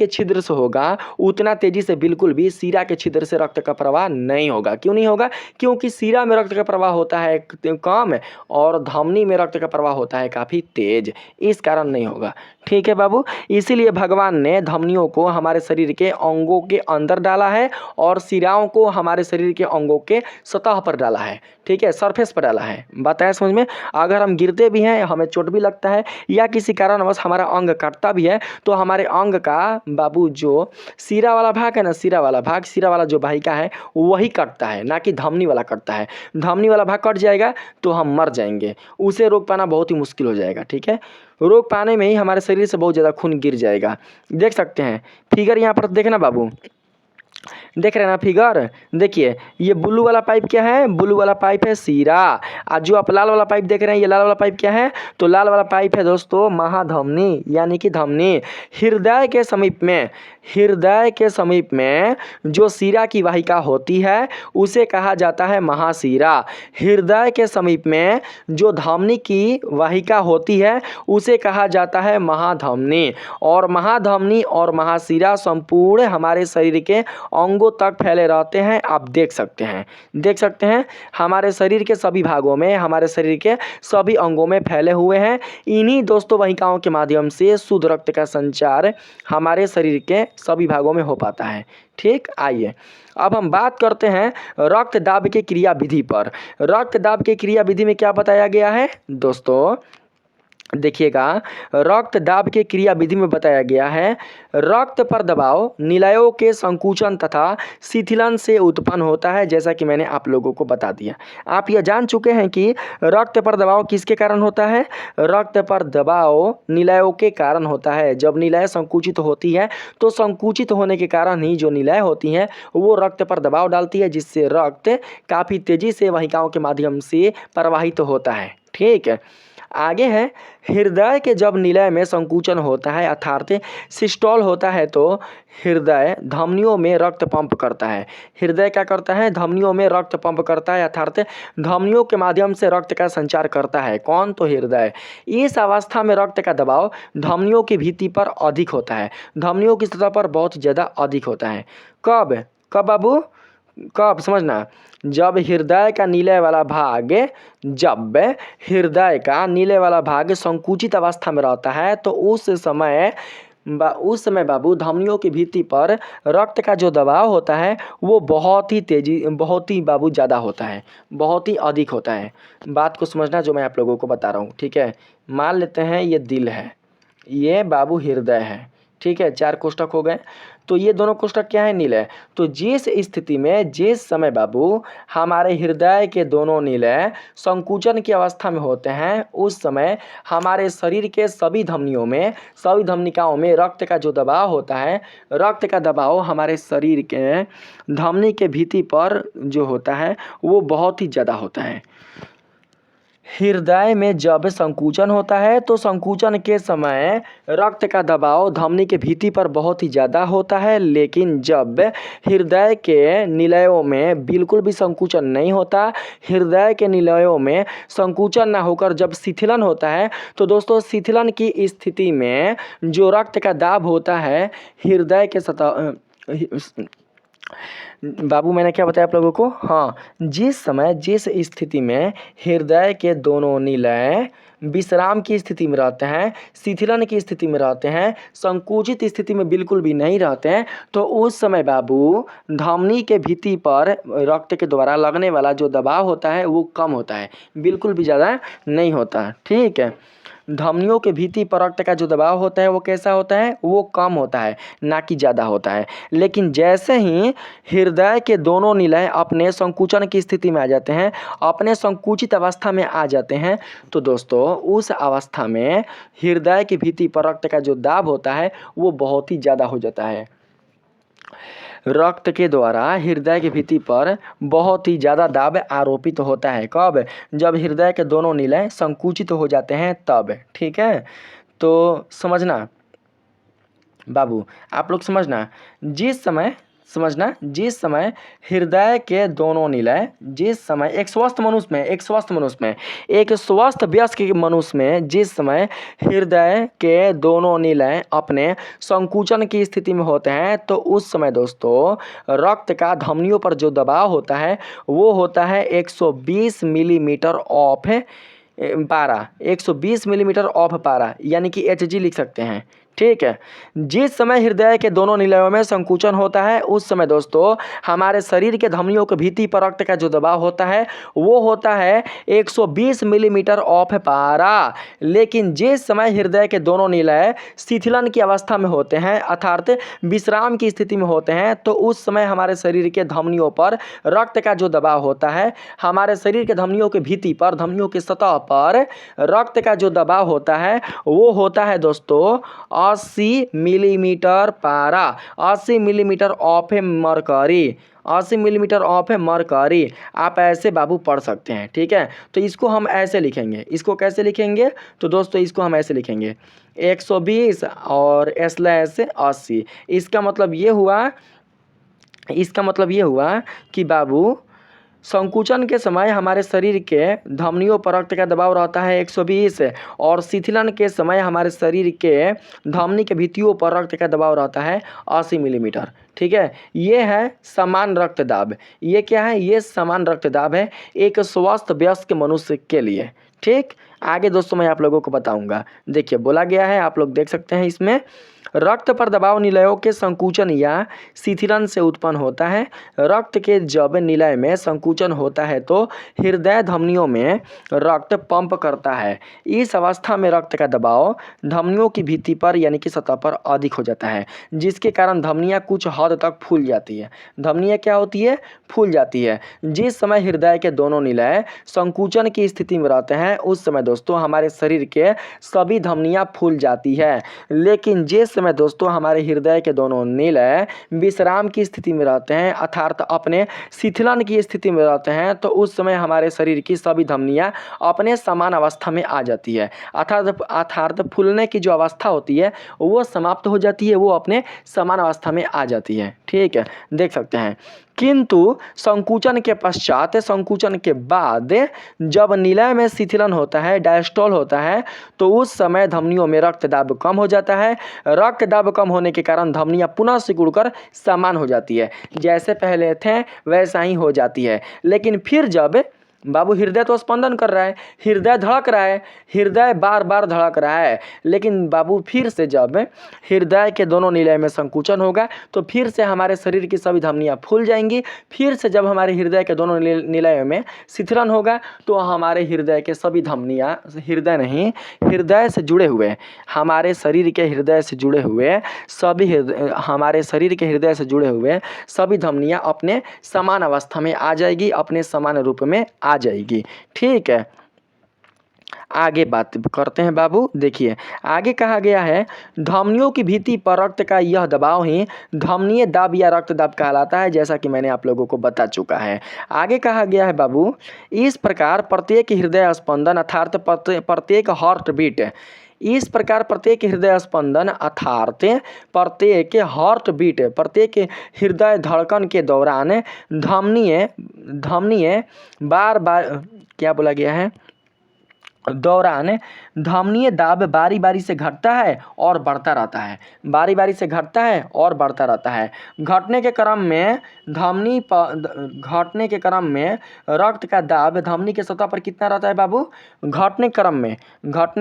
छिद्र से होगा, उतना तेज़ी से बिल्कुल भी सिरा के छिद्र से रक्त का प्रवाह नहीं होगा। क्यों नहीं होगा? क्योंकि सिरा में रक्त का प्रवाह होता है कम और धमनी में रक्त का प्रवाह होता है काफ़ी तेज, इस कारण नहीं होगा। ठीक है बाबू, इसीलिए भगवान ने धमनियों को हमारे शरीर के अंगों के अंदर डाला है और सिराओं को हमारे शरीर के अंगों के सतह पर डाला है। ठीक है, सरफेस पर डाला है। बात है समझ में। अगर हम गिरते भी हैं, हमें चोट भी लगता है या किसी कारणवश हमारा अंग कटता भी है, तो हमारे अंग का बाबू जो सिरा वाला भाग है ना, सिरा वाला जो वाहिका है वही कटता है, ना कि धमनी वाला कटता है। धमनी वाला भाग कट जाएगा तो हम मर जाएंगे, उसे रोक पाना बहुत ही मुश्किल हो जाएगा। ठीक है, रोक पाने में ही हमारे शरीर से बहुत ज़्यादा खून गिर जाएगा। देख सकते हैं फिगर यहाँ पर, देखना बाबू, देख रहे हैं ना फिगर। देखिए ये ब्लू वाला पाइप क्या है? ब्लू वाला पाइप है सिरा। और जो आप लाल वाला पाइप देख रहे हैं, ये लाल वाला पाइप क्या है? तो लाल वाला पाइप है दोस्तों महाधमनी, यानी कि धमनी। हृदय के समीप में जो सिरा की वाहिका होती है उसे कहा जाता है महासिरा। हृदय के समीप में जो धमनी की वाहिका होती है उसे कहा जाता है महाधमनी। और महाधमनी और महासिरा संपूर्ण हमारे शरीर के अंगों तक फैले रहते हैं। आप देख सकते हैं हमारे शरीर के सभी भागों में, हमारे शरीर के सभी अंगों में फैले हुए हैं। इन्हीं दोस्तों वाहिकाओं के माध्यम से शुद्ध रक्त का संचार हमारे शरीर के सभी भागों में हो पाता है। ठीक, आइए अब हम बात करते हैं रक्त दाब के क्रिया विधि पर। रक्त दाब के क्रिया विधि में क्या बताया गया है दोस्तों? देखिएगा, रक्त दाब के क्रिया विधि में बताया गया है, रक्त पर दबाव निलयों के संकुचन तथा शिथिलन से उत्पन्न होता है। जैसा कि मैंने आप लोगों को बता दिया, आप यह जान चुके हैं कि रक्त पर दबाव किसके कारण होता है? रक्त पर दबाव निलयों के कारण होता है। जब निलय संकुचित होती है तो संकुचित होने के कारण ही जो निलय होती हैं वो रक्त पर दबाव डालती है, जिससे रक्त काफ़ी तेज़ी से वाहिकाओं के माध्यम से प्रवाहित होता है। ठीक है, आगे है, हृदय के जब निलय में संकुचन होता है अर्थात सिस्टोल होता है, तो हृदय धमनियों में रक्त पंप करता है। हृदय क्या करता है? धमनियों में रक्त पंप करता है अर्थात धमनियों के माध्यम से रक्त का संचार करता है। कौन? तो हृदय। इस अवस्था में रक्त का दबाव धमनियों की भित्ति पर अधिक होता है, धमनियों की सतह पर बहुत ज़्यादा अधिक होता है। कब बाबू? कब समझना, जब हृदय का नीले वाला भाग संकुचित अवस्था में रहता है, तो उस समय बाबू धमनियों की भित्ति पर रक्त का जो दबाव होता है वो बहुत ही बाबू ज़्यादा होता है, बहुत ही अधिक होता है। बात को समझना जो मैं आप लोगों को बता रहा हूँ। ठीक है, मान लेते हैं ये दिल है, ये बाबू हृदय है। ठीक है, 4 कोष्ठक हो गए, तो ये दोनों कोष्ठक क्या है? नीले। तो जिस स्थिति में जिस समय बाबू हमारे हृदय के दोनों नीले संकुचन की अवस्था में होते हैं, उस समय हमारे शरीर के सभी धमनिकाओं में रक्त का जो दबाव होता है, रक्त का दबाव हमारे शरीर के धमनी के भित्ति पर जो होता है वो बहुत ही ज़्यादा होता है। हृदय में जब संकुचन होता है तो संकुचन के समय रक्त का दबाव धमनी के भित्ति पर बहुत ही ज़्यादा होता है। लेकिन जब हृदय के निलयों में बिल्कुल भी संकुचन नहीं होता, हृदय के निलयों में संकुचन ना होकर जब शिथिलन होता है, तो दोस्तों शिथिलन की स्थिति में जो रक्त का दाब होता है हृदय बाबू मैंने क्या बताया आप लोगों को, हाँ, जिस समय जिस स्थिति में हृदय के दोनों निलय विश्राम की स्थिति में रहते हैं, शिथिलन की स्थिति में रहते हैं, संकुचित स्थिति में बिल्कुल भी नहीं रहते हैं, तो उस समय बाबू धमनी के भित्ति पर रक्त के द्वारा लगने वाला जो दबाव होता है वो कम होता है, बिल्कुल भी ज़्यादा नहीं होता। ठीक है, धमनियों के भित्ति पर रक्त का जो दबाव होता है वो कैसा होता है, वो कम होता है, ना कि ज़्यादा होता है। लेकिन जैसे ही हृदय के दोनों निलय अपने संकुचन की स्थिति में आ जाते हैं, अपने संकुचित अवस्था में आ जाते हैं, तो दोस्तों उस अवस्था में हृदय की भित्ति पर रक्त का जो दाब होता है वो बहुत ही ज़्यादा हो जाता है। रक्त के द्वारा हृदय की भित्ति पर बहुत ही ज़्यादा दाब आरोपित होता है। कब? जब हृदय के दोनों निलय संकुचित हो जाते हैं तब। ठीक है, तो समझना बाबू, आप लोग समझना, जिस समय हृदय के दोनों निलय, जिस समय एक स्वस्थ वयस्क मनुष्य में जिस समय हृदय के दोनों निलय अपने संकुचन की स्थिति में होते हैं, तो उस समय दोस्तों रक्त का धमनियों पर जो दबाव होता है वो होता है 120 मिलीमीटर ऑफ पारा, 120 मिलीमीटर ऑफ पारा, यानी कि HG लिख सकते हैं। ठीक है, जिस समय हृदय के दोनों निलयों में संकुचन होता है उस समय दोस्तों हमारे शरीर के धमनियों के भित्ति पर रक्त का जो दबाव होता है वो होता है 120 मिलीमीटर ऑफ पारा। लेकिन जिस समय हृदय के दोनों निलय शिथिलन की अवस्था में होते हैं, अर्थात विश्राम की स्थिति में होते हैं, तो उस समय हमारे शरीर के धमनियों पर रक्त का जो दबाव होता है, हमारे शरीर के धमनियों के भित्ति पर, धमनियों की सतह पर रक्त का जो दबाव होता है वो होता है दोस्तों 80 मिलीमीटर पारा, 80 millimetre of mercury, 80 millimetre of mercury. आप ऐसे बाबू पढ़ सकते हैं। ठीक है, तो इसको हम ऐसे लिखेंगे, इसको कैसे लिखेंगे, तो दोस्तों इसको हम ऐसे लिखेंगे 120 और /80। इसका मतलब ये हुआ कि बाबू संकुचन के समय हमारे शरीर के धमनियों पर रक्त का दबाव रहता है 120 और शिथिलन के समय हमारे शरीर के धमनी के भित्तियों पर रक्त का दबाव रहता है 80 मिलीमीटर। ठीक है, ये है समान रक्तदाब। ये क्या है? ये समान रक्तदाब है एक स्वस्थ वयस्क मनुष्य के लिए। ठीक, आगे दोस्तों मैं आप लोगों को बताऊंगा। देखिए बोला गया है, आप लोग देख सकते हैं इसमें, रक्त पर दबाव निलयों के संकुचन या शिथिलन से उत्पन्न होता है। रक्त के जब निलय में संकुचन होता है तो हृदय धमनियों में रक्त पंप करता है। इस अवस्था में रक्त का दबाव धमनियों की भित्ति पर यानी कि सतह पर अधिक हो जाता है, जिसके कारण धमनियां कुछ हद तक फूल जाती है। धमनियां क्या होती है? फूल जाती है। जिस समय हृदय के दोनों निलय संकुचन की स्थिति में रहते हैं उस समय दोस्तों हमारे शरीर के सभी धमनियां फूल जाती है। लेकिन जिस समय दोस्तों हमारे हृदय के दोनों निलय विश्राम की स्थिति में रहते हैं, अर्थात अपने शिथिलन की स्थिति में रहते हैं, तो उस समय हमारे शरीर की सभी धमनियां अपने समान अवस्था में आ जाती है। अर्थात फूलने की जो अवस्था होती है वो समाप्त हो जाती है, वो अपने समान अवस्था में आ जाती है। ठीक है, देख सकते हैं। किंतु संकुचन के पश्चात, संकुचन के बाद जब निलय में शिथिलन होता है, डायस्टोल होता है, तो उस समय धमनियों में रक्तदाब कम हो जाता है। रक्तदाब कम होने के कारण धमनियां पुनः सिकुड़कर समान हो जाती है, जैसे पहले थे वैसा ही हो जाती है। लेकिन फिर जब बाबू हृदय तो स्पंदन कर रहा है, हृदय धड़क रहा है, हृदय बार बार धड़क रहा है, लेकिन बाबू फिर से जब हृदय के दोनों निलय में संकुचन होगा तो फिर से हमारे शरीर की सभी धमनियां फूल जाएंगी। फिर से जब हमारे हृदय के दोनों निलय में शिथिलन होगा तो हमारे हृदय के सभी धमनियां, हृदय से जुड़े हुए, हमारे शरीर के हृदय से जुड़े हुए सभी धमनियां अपने समान अवस्था में आ जाएगी, अपने समान रूप में आ जाएगी। ठीक है, आगे बात करते हैं बाबू। देखिए आगे कहा गया है, धमनियों की भित्ति पर रक्त का यह दबाव ही धमनीय दाब या रक्तदाब कहलाता है, जैसा कि मैंने आप लोगों को बता चुका है। आगे कहा गया है बाबू, इस प्रकार प्रत्येक हृदय स्पंदन अर्थात प्रत्येक हार्ट बीट, इस प्रकार प्रत्येक हृदय स्पंदन अर्थात प्रत्येक हार्ट बीट, प्रत्येक हृदय धड़कन के दौरान धमनियां बार बार क्या बोला गया है, दौरान धमनीय दाब बारी बारी से घटता है और बढ़ता रहता है, बारी बारी से घटता है और बढ़ता रहता है। घटने के क्रम में घटने के क्रम में रक्त का दाब धमनी के सतह पर कितना रहता है बाबू? घटने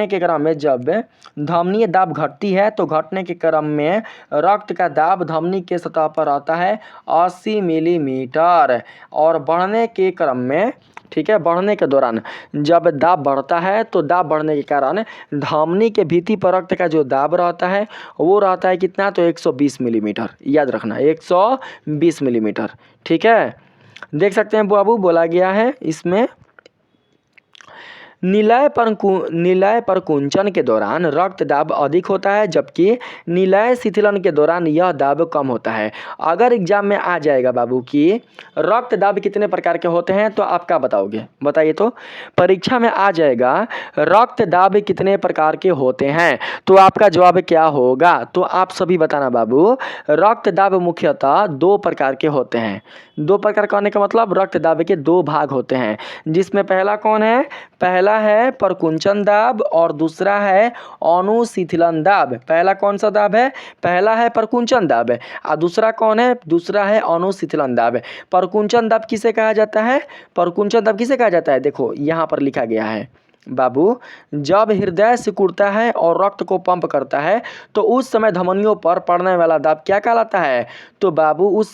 के क्रम में जब धमनीय दाब घटती है तो घटने के क्रम में रक्त का दाब धमनी के सतह पर रहता है 80 मिलीमीटर, और बढ़ने के क्रम में, ठीक है, बढ़ने के दौरान जब दाब बढ़ता है तो दाब बढ़ने के कारण धमनी के भित्ति पर रक्त का जो दाब रहता है वो रहता है कितना? तो 120 मिलीमीटर, याद रखना 120 मिलीमीटर। ठीक है, देख सकते हैं बाबू, बोला गया है इसमें निलय परकुंचन के दौरान रक्त दाब अधिक होता है, जबकि निलय शिथिलन के दौरान यह दाब कम होता है। अगर एग्जाम में आ जाएगा बाबू कि रक्त दाब कितने प्रकार के होते हैं तो आप क्या बताओगे? बताइए तो, परीक्षा में आ जाएगा रक्त दाब कितने प्रकार के होते हैं तो आपका जवाब क्या होगा? तो आप सभी बताना बाबू। रक्त दाब मुख्यतः 2 प्रकार के होते हैं। 2 प्रकार कहने का मतलब रक्त दाब के 2 भाग होते हैं, जिसमें पहला कौन है? पहला है परकुंचन दाब और दूसरा है अनुशीतलन दाब। पहला कौन सा दाब है? पहला है परकुंचन दाब, और दूसरा कौन है? दूसरा है अनुशीतलन दाब। परकुंचन दाब किसे कहा जाता है? परकुंचन दाब किसे कहा जाता है? देखो यहाँ पर लिखा गया है बाबू, जब हृदय सिकुड़ता है और रक्त को पंप करता है तो उस समय धमनियों पर पड़ने वाला दाब क्या कहलाता है? तो बाबू उस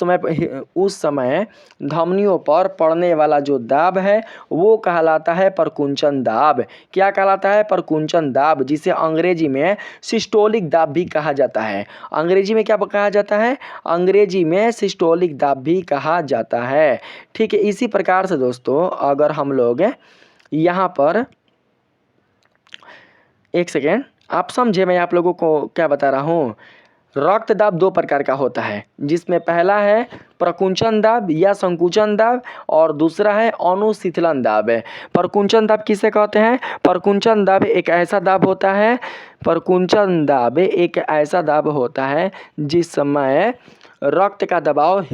समय धमनियों पर पड़ने वाला जो दाब है वो कहलाता है परकुंचन दाब। क्या कहलाता है? परकुंचन दाब, जिसे अंग्रेजी में सिस्टोलिक दाब भी कहा जाता है। अंग्रेजी में क्या कहा जाता है? अंग्रेजी में सिस्टोलिक दाब भी कहा जाता है। ठीक है, इसी प्रकार से दोस्तों अगर हम लोग यहाँ पर, एक सेकेंड, आप समझे मैं आप लोगों को क्या बता रहा हूँ। रक्त दाब 2 प्रकार का होता है, जिसमें पहला है प्रकुंचन दाब या संकुचन दाब और दूसरा है अनुशीतलन दाब। प्रकुंचन दाब किसे कहते हैं? प्रकुंचन दाब एक ऐसा दाब होता है, प्रकुंचन दाब एक ऐसा दाब होता है जिस समय रक्त का दबाव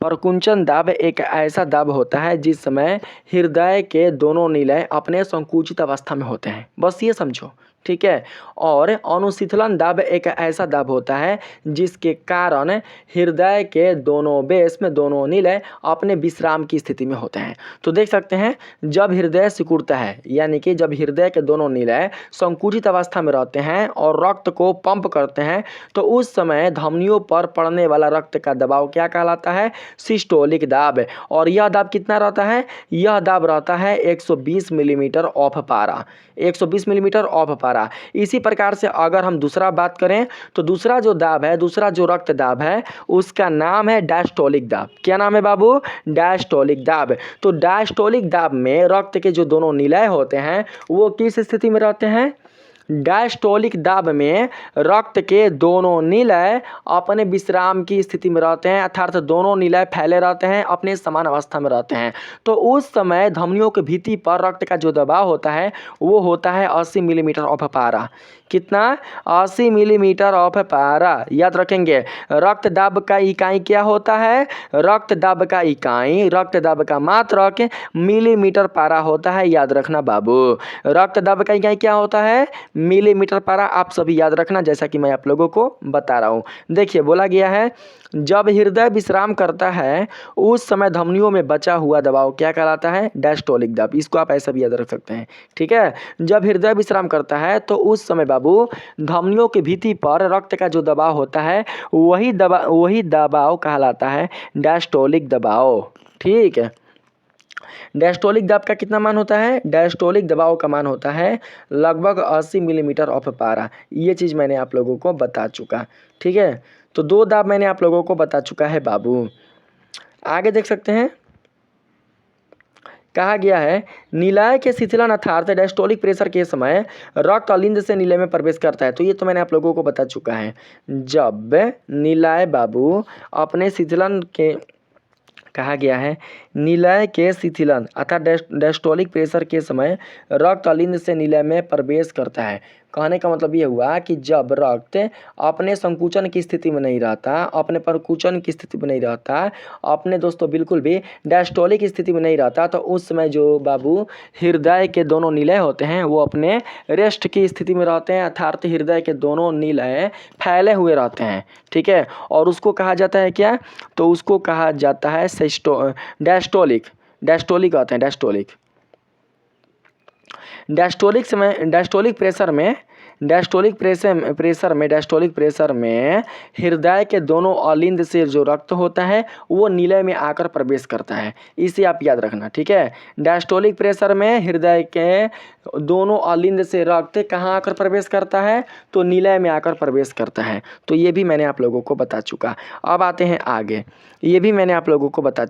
प्रकुंचन दाब एक ऐसा दाब होता है जिस समय हृदय के दोनों निलय अपने संकुचित अवस्था में होते हैं। बस ये समझो, ठीक है। और अनुशीतलन दाब एक ऐसा दाब होता है जिसके कारण हृदय के दोनों बेस में दोनों निलय अपने विश्राम की स्थिति में होते हैं। तो देख सकते हैं जब हृदय सिकुड़ता है, यानी कि जब हृदय के दोनों निलय संकुचित अवस्था में रहते हैं और रक्त को पंप करते हैं तो उस समय धमनियों पर पड़ने वाला रक्त का दबाव क्या कहलाता है? सिस्टोलिक दाब। और यह दाब कितना रहता है? यह दाब रहता है 120 मिलीमीटर ऑफ पारा, 120 मिलीमीटर ऑफ पारा। इसी प्रकार से अगर हम दूसरा बात करें तो दूसरा जो दाब है, दूसरा जो रक्त दाब है उसका नाम है डायस्टोलिक दाब। क्या नाम है बाबू? डायस्टोलिक दाब। तो डायस्टोलिक दाब में रक्त के जो दोनों निलय होते हैं वो किस स्थिति में रहते हैं? डायस्टोलिक दाब में रक्त के दोनों निलय अपने विश्राम की स्थिति में रहते हैं, अर्थात दोनों निलय फैले रहते हैं, अपने समान अवस्था में रहते हैं। तो उस समय धमनियों के भित्ति पर रक्त का जो दबाव होता है वो होता है 80 मिलीमीटर ऑफ पारा। कितना? 80 मिलीमीटर ऑफ पारा। याद रखेंगे रक्त दाब का इकाई क्या होता है? रक्त दाब का इकाई, रक्त दाब का मात्रक मिलीमीटर पारा होता है। याद रखना बाबू, रक्त दाब का इकाई क्या होता है? मिलीमीटर पारा। आप सभी याद रखना जैसा कि मैं आप लोगों को बता रहा हूँ। देखिए बोला गया है जब हृदय विश्राम करता है उस समय धमनियों में बचा हुआ दबाव क्या कहलाता है? डायस्टोलिक दाब। इसको आप ऐसा भी याद रख सकते हैं, ठीक है। जब हृदय विश्राम करता है तो उस समय बाबू धमनियों के भित्ति पर रक्त का जो दबाव होता है वही दबाव कहलाता है डायस्टोलिक दबाव, ठीक है। डायस्टोलिक दाब का कितना मान होता है? डायस्टोलिक दबाव का मान होता है लगभग 80 मिलीमीटर ऑफ पारा। ये चीज़ मैंने आप लोगों को बता चुका, ठीक है। तो 2 दाब मैंने आप लोगों को बता चुका है बाबू। आगे देख सकते हैं, कहा गया है निलय के शिथिलन अर्थात डायस्टोलिक प्रेशर के समय रक्त अलिंद से निलय में प्रवेश करता है। तो ये तो मैंने आप लोगों को बता चुका है। जब निलय बाबू अपने शिथिलन के, कहा गया है निलय के शिथिलन अर्थात डायस्टोलिक प्रेशर के समय रक्त अलिंद से निलय में प्रवेश करता है। कहने का मतलब ये हुआ कि जब रक्त अपने संकुचन की स्थिति में नहीं रहता, अपने परकुचन की स्थिति में नहीं रहता, अपने दोस्तों बिल्कुल भी डायस्टोलिक स्थिति में नहीं रहता, तो उस समय जो बाबू हृदय के दोनों निलय होते हैं वो अपने रेस्ट की स्थिति में रहते हैं, अर्थात हृदय के दोनों निलय फैले हुए रहते हैं। ठीक है, और उसको कहा जाता है क्या? तो उसको कहा जाता है डायस्टोलिक। डायस्टोलिक कहते हैं, डायस्टोलिक। डायस्टोलिक प्रेशर में हृदय के दोनों अलिंद से जो रक्त होता है वो निलय में आकर प्रवेश करता है। इसे आप याद रखना। ठीक है, डायस्टोलिक प्रेशर में हृदय के दोनों अलिंद से रक्त कहाँ आकर प्रवेश करता है? तो निलय में आकर प्रवेश करता है। तो ये भी मैंने आप लोगों को बता चुका। अब आते हैं आगे। ये भी मैंने आप लोगों को बता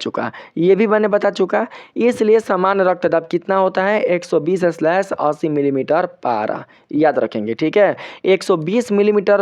चुका। इसलिए सामान्य रक्तदाब कितना होता है? 120/80 मिलीमीटर पारा। याद रखेंगे। ठीक है, 120 मिलीमीटर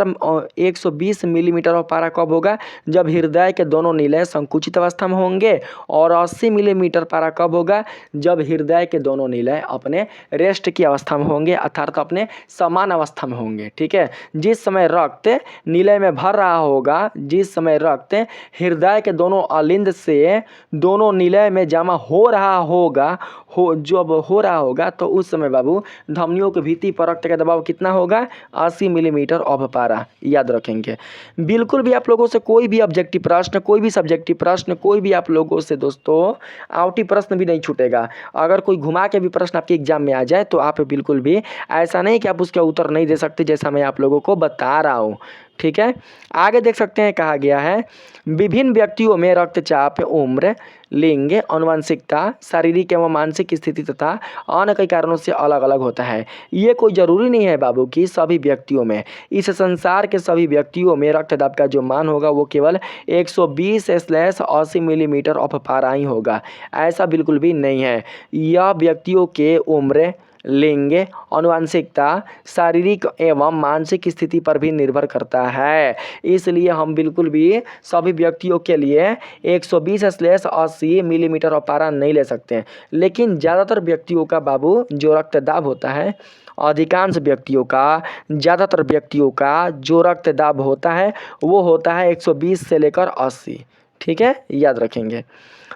ऑफ पारा कब होगा? जब हृदय के दोनों निलय संकुचित अवस्था में होंगे। और 80 मिलीमीटर पारा कब होगा? जब हृदय के दोनों निलय अपने रेस्ट की अवस्था में होंगे, अर्थात अपने समान अवस्था में होंगे। ठीक है, जिस समय रक्त निलय में भर रहा होगा, जिस समय रक्त हृदय के दोनों अलिंद से दोनों निलय में जमा हो रहा होगा, जब हो रहा होगा तो उस समय बाबू धमनियों के भित्ति पर रक्त का दबाव कितना होगा? 80 मिलीमीटर ऑफ पारा। याद रखेंगे। बिल्कुल भी आप लोगों से कोई भी ऑब्जेक्टिव प्रश्न, कोई भी सब्जेक्टिव प्रश्न, कोई भी आप लोगों से दोस्तों आउटी प्रश्न भी नहीं छूटेगा। अगर कोई घुमा के भी प्रश्न आपके एग्जाम में आ जाए तो आप बिल्कुल भी ऐसा नहीं कि आप उसका उत्तर नहीं दे सकते, जैसा मैं आप लोगों को बता रहा हूँ। ठीक है, आगे देख सकते हैं, कहा गया है विभिन्न व्यक्तियों में रक्तचाप उम्र, लिंग, आनुवंशिकता, शारीरिक एवं मानसिक स्थिति तथा अन्य कई कारणों से अलग अलग होता है। ये कोई ज़रूरी नहीं है बाबू कि सभी व्यक्तियों में, इस संसार के सभी व्यक्तियों में रक्तदाब का जो मान होगा वो केवल 120/80 मिलीमीटर ऑफ पारा ही होगा। ऐसा बिल्कुल भी नहीं है। यह व्यक्तियों के उम्र, लिंग, आनुवंशिकता, शारीरिक एवं मानसिक स्थिति पर भी निर्भर करता है। इसलिए हम बिल्कुल भी सभी व्यक्तियों के लिए 120/80 मिलीमीटर ऑफ पारा नहीं ले सकते हैं। लेकिन ज़्यादातर व्यक्तियों का बाबू जो रक्तदाब होता है, अधिकांश व्यक्तियों का, ज़्यादातर व्यक्तियों का जो रक्तदाब होता है वो होता है 120 से लेकर 80। ठीक है, याद रखेंगे।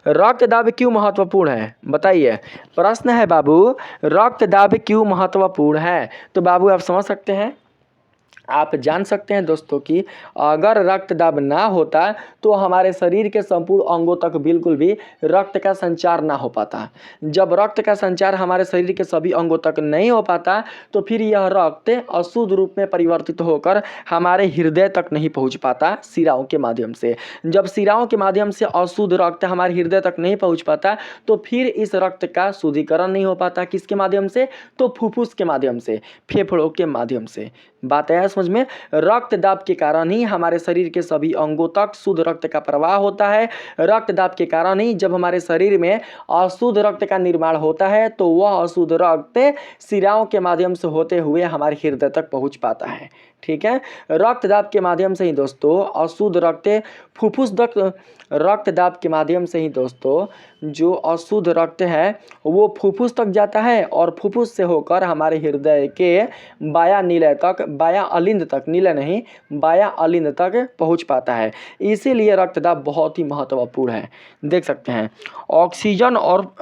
रक्तदाब क्यों महत्वपूर्ण है? बताइए, प्रश्न है बाबू, रक्तदाब क्यों महत्वपूर्ण है? तो बाबू आप समझ सकते हैं, आप जान सकते हैं दोस्तों कि अगर रक्तदाब ना होता तो हमारे शरीर के संपूर्ण अंगों तक बिल्कुल भी रक्त का संचार ना हो पाता। जब रक्त का संचार हमारे शरीर के सभी अंगों तक नहीं हो पाता तो फिर यह रक्त अशुद्ध रूप में परिवर्तित होकर हमारे हृदय तक नहीं पहुंच पाता शिराओं के माध्यम से। जब शिराओं के माध्यम से अशुद्ध रक्त हमारे हृदय तक नहीं पहुँच पाता तो फिर इस रक्त का शुद्धिकरण नहीं हो पाता। किसके माध्यम से? तो फुफ्फुस के माध्यम से, फेफड़ों के माध्यम से। बात है समझ में? रक्तदाब के कारण ही हमारे शरीर के सभी अंगों तक शुद्ध रक्त का प्रवाह होता है। रक्तदाब के कारण ही जब हमारे शरीर में अशुद्ध रक्त का निर्माण होता है तो वह अशुद्ध रक्त शिराओं के माध्यम से होते हुए हमारे हृदय तक पहुंच पाता है। ठीक है, रक्तदाब के माध्यम से ही दोस्तों अशुद्ध रक्त फुफ्फुस तक, रक्तदाब के माध्यम से ही दोस्तों जो अशुद्ध रक्त है वो फुफ्फुस तक जाता है और फुफ्फुस से होकर हमारे हृदय के बायां निलय तक, बायां अलिंद तक, निलय नहीं बायां अलिंद तक पहुंच पाता है। इसीलिए रक्तदाब बहुत ही महत्वपूर्ण है। देख सकते हैं ऑक्सीजन और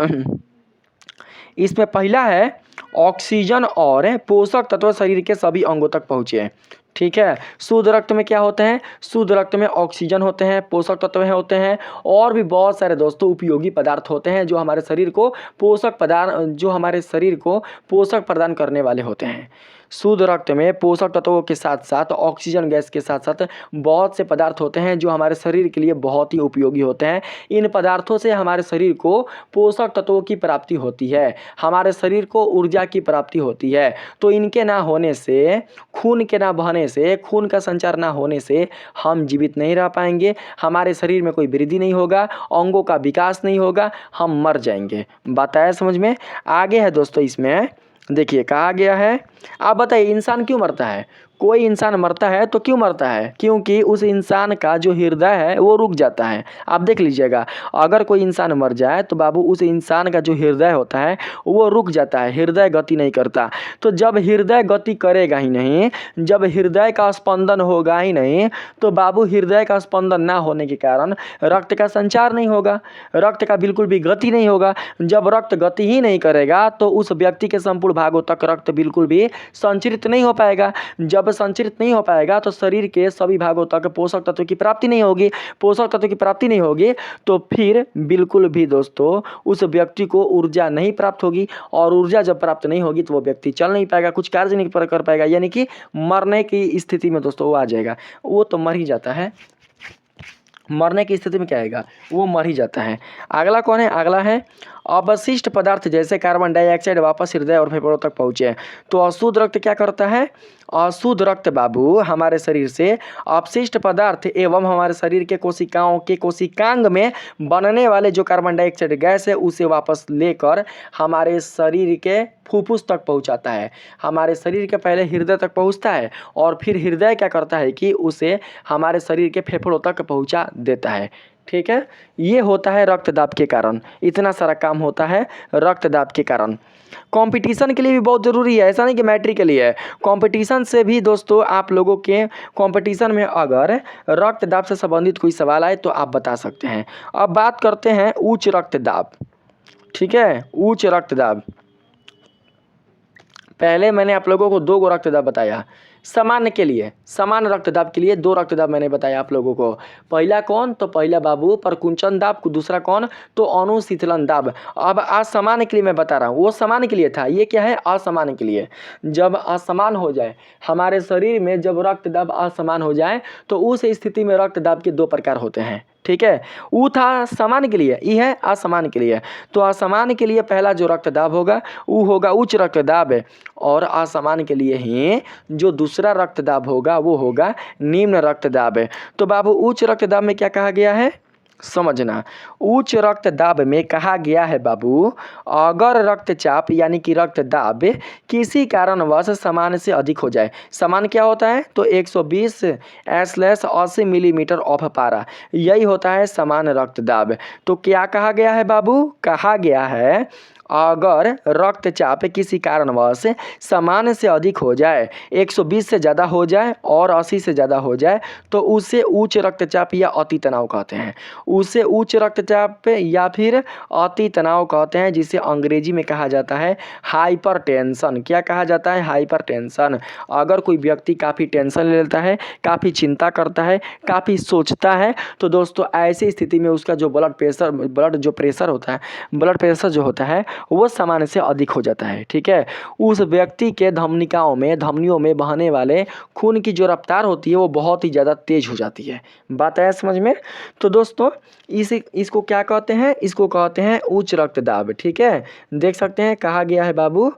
इसमें पहला है ऑक्सीजन और पोषक तत्व शरीर के सभी अंगों तक पहुँचे। ठीक है, शुद्ध रक्त में क्या होते हैं? शुद्ध रक्त में ऑक्सीजन होते हैं, पोषक तत्व होते हैं और भी बहुत सारे दोस्तों उपयोगी पदार्थ होते हैं जो हमारे शरीर को पोषक प्रदान करने वाले होते हैं। शुद्ध रक्त में पोषक तत्वों के साथ साथ ऑक्सीजन गैस के साथ साथ बहुत से पदार्थ होते हैं जो हमारे शरीर के लिए बहुत ही उपयोगी होते हैं। इन पदार्थों से हमारे शरीर को पोषक तत्वों की प्राप्ति होती है, हमारे शरीर को ऊर्जा की प्राप्ति होती है। तो इनके ना होने से, खून के ना बहने से, खून का संचार ना होने से हम जीवित नहीं रह पाएंगे, हमारे शरीर में कोई वृद्धि नहीं होगा, अंगों का विकास नहीं होगा, हम मर जाएंगे। बात आया समझ में? आगे है दोस्तों, इसमें देखिए कहा गया है, आप बताइए इंसान क्यों मरता है? कोई इंसान मरता है तो क्यों मरता है? क्योंकि उस इंसान का जो हृदय है वो रुक जाता है। आप देख लीजिएगा, अगर कोई इंसान मर जाए तो बाबू उस इंसान का जो हृदय होता है वो रुक जाता है, हृदय गति नहीं करता। तो जब हृदय गति करेगा ही नहीं, जब हृदय का स्पंदन होगा ही नहीं, तो बाबू हृदय का स्पंदन ना होने के कारण रक्त का संचार नहीं होगा, रक्त का बिल्कुल भी गति नहीं होगा। जब रक्त गति ही नहीं करेगा तो उस व्यक्ति के संपूर्ण भागों तक रक्त बिल्कुल भी संचरित नहीं हो पाएगा। जब संचरित नहीं हो पाएगा तो शरीर के सभी भागों तक पोषक तत्व की प्राप्ति नहीं होगी। पोषक तत्व की प्राप्ति नहीं होगी तो फिर बिल्कुल भी दोस्तों उस व्यक्ति को ऊर्जा नहीं प्राप्त होगी, और ऊर्जा जब प्राप्त नहीं होगी तो वो व्यक्ति चल नहीं पाएगा, कुछ कार्य नहीं कर पाएगा, यानी कि मरने की स्थिति में दोस्तों वो आ जाएगा। वो तो मर ही जाता है, मरने की स्थिति में क्या आएगा, वो मर ही जाता है। अगला कौन है? अगला है अवशिष्ट पदार्थ जैसे कार्बन डाइऑक्साइड वापस हृदय और फेफड़ों तक पहुँचे। तो अशुद्ध रक्त क्या करता है? अशुद्ध रक्त बाबू हमारे शरीर से अपशिष्ट पदार्थ एवं हमारे शरीर के कोशिकाओं के कोशिकांग में बनने वाले जो कार्बन डाइऑक्साइड गैस है उसे वापस लेकर हमारे शरीर के फुफ्फुस तक पहुंचाता है। हमारे शरीर के पहले हृदय तक पहुंचता है और फिर हृदय क्या करता है कि उसे हमारे शरीर के फेफड़ों तक पहुंचा देता है। ठीक है, ये होता है रक्तदाब के कारण, इतना सारा काम होता है रक्तदाब के कारण। कंपटीशन के लिए भी बहुत ज़रूरी है, ऐसा नहीं कि मैट्रिक के लिए है, कंपटीशन से भी दोस्तों आप लोगों के कंपटीशन में अगर रक्तदाब से संबंधित कोई सवाल आए तो आप बता सकते हैं। अब बात करते हैं उच्च रक्तदाब। ठीक है, उच्च रक्तदाब, पहले मैंने आप लोगों को 2 रक्तदाब बताया। सामान्य के लिए, सामान्य रक्तदाब के लिए 2 रक्तदाब मैंने बताया आप लोगों को। पहला कौन? तो पहला बाबू परकुंचन दाब, दूसरा कौन? तो अनुशीतलन दाब। अब असामान्य के लिए मैं बता रहा हूँ, वो सामान्य के लिए था, ये क्या है? असामान्य के लिए। जब असमान हो जाए हमारे शरीर में, जब रक्तदाब असमान हो जाए तो उस स्थिति में रक्तदाब के 2 प्रकार होते हैं। ठीक है, वो था सामान्य के लिए, ये है असामान्य के लिए। तो असामान्य के लिए पहला जो रक्तदाब होगा वो होगा उच्च रक्तदाब, और असामान्य के लिए ही जो दूसरा रक्तदाब होगा वो होगा निम्न रक्तदाब। तो बाबू उच्च रक्तदाब में क्या कहा गया है समझना। उच्च रक्तदाब में कहा गया है बाबू, अगर रक्तचाप यानी कि रक्तदाब किसी कारणवश सामान्य से अधिक हो जाए। सामान्य क्या होता है? तो 120/80 मिलीमीटर ऑफ पारा, यही होता है सामान्य रक्तदाब। तो क्या कहा गया है बाबू? कहा गया है अगर रक्तचाप किसी कारणवश सामान्य से अधिक हो जाए, 120 से ज़्यादा हो जाए और 80 से ज़्यादा हो जाए तो उसे उच्च रक्तचाप या अति तनाव कहते हैं। उसे उच्च रक्तचाप या फिर अति तनाव कहते हैं, जिसे अंग्रेजी में कहा जाता है हाइपरटेंशन। क्या कहा जाता है? हाइपरटेंशन। अगर कोई व्यक्ति काफ़ी टेंशन ले लेता है, काफ़ी चिंता करता है, काफ़ी सोचता है, तो दोस्तों ऐसी स्थिति में उसका जो ब्लड प्रेशर होता है, ब्लड प्रेशर जो होता है वो सामान्य से अधिक हो जाता है। ठीक है, उस व्यक्ति के धमनियों में बहने वाले खून की जो रफ्तार होती है वो बहुत ही ज़्यादा तेज हो जाती है। बात आया समझ में? तो दोस्तों इसको क्या कहते हैं? इसको कहते हैं उच्च रक्तदाब। ठीक है, देख सकते हैं कहा गया है बाबू,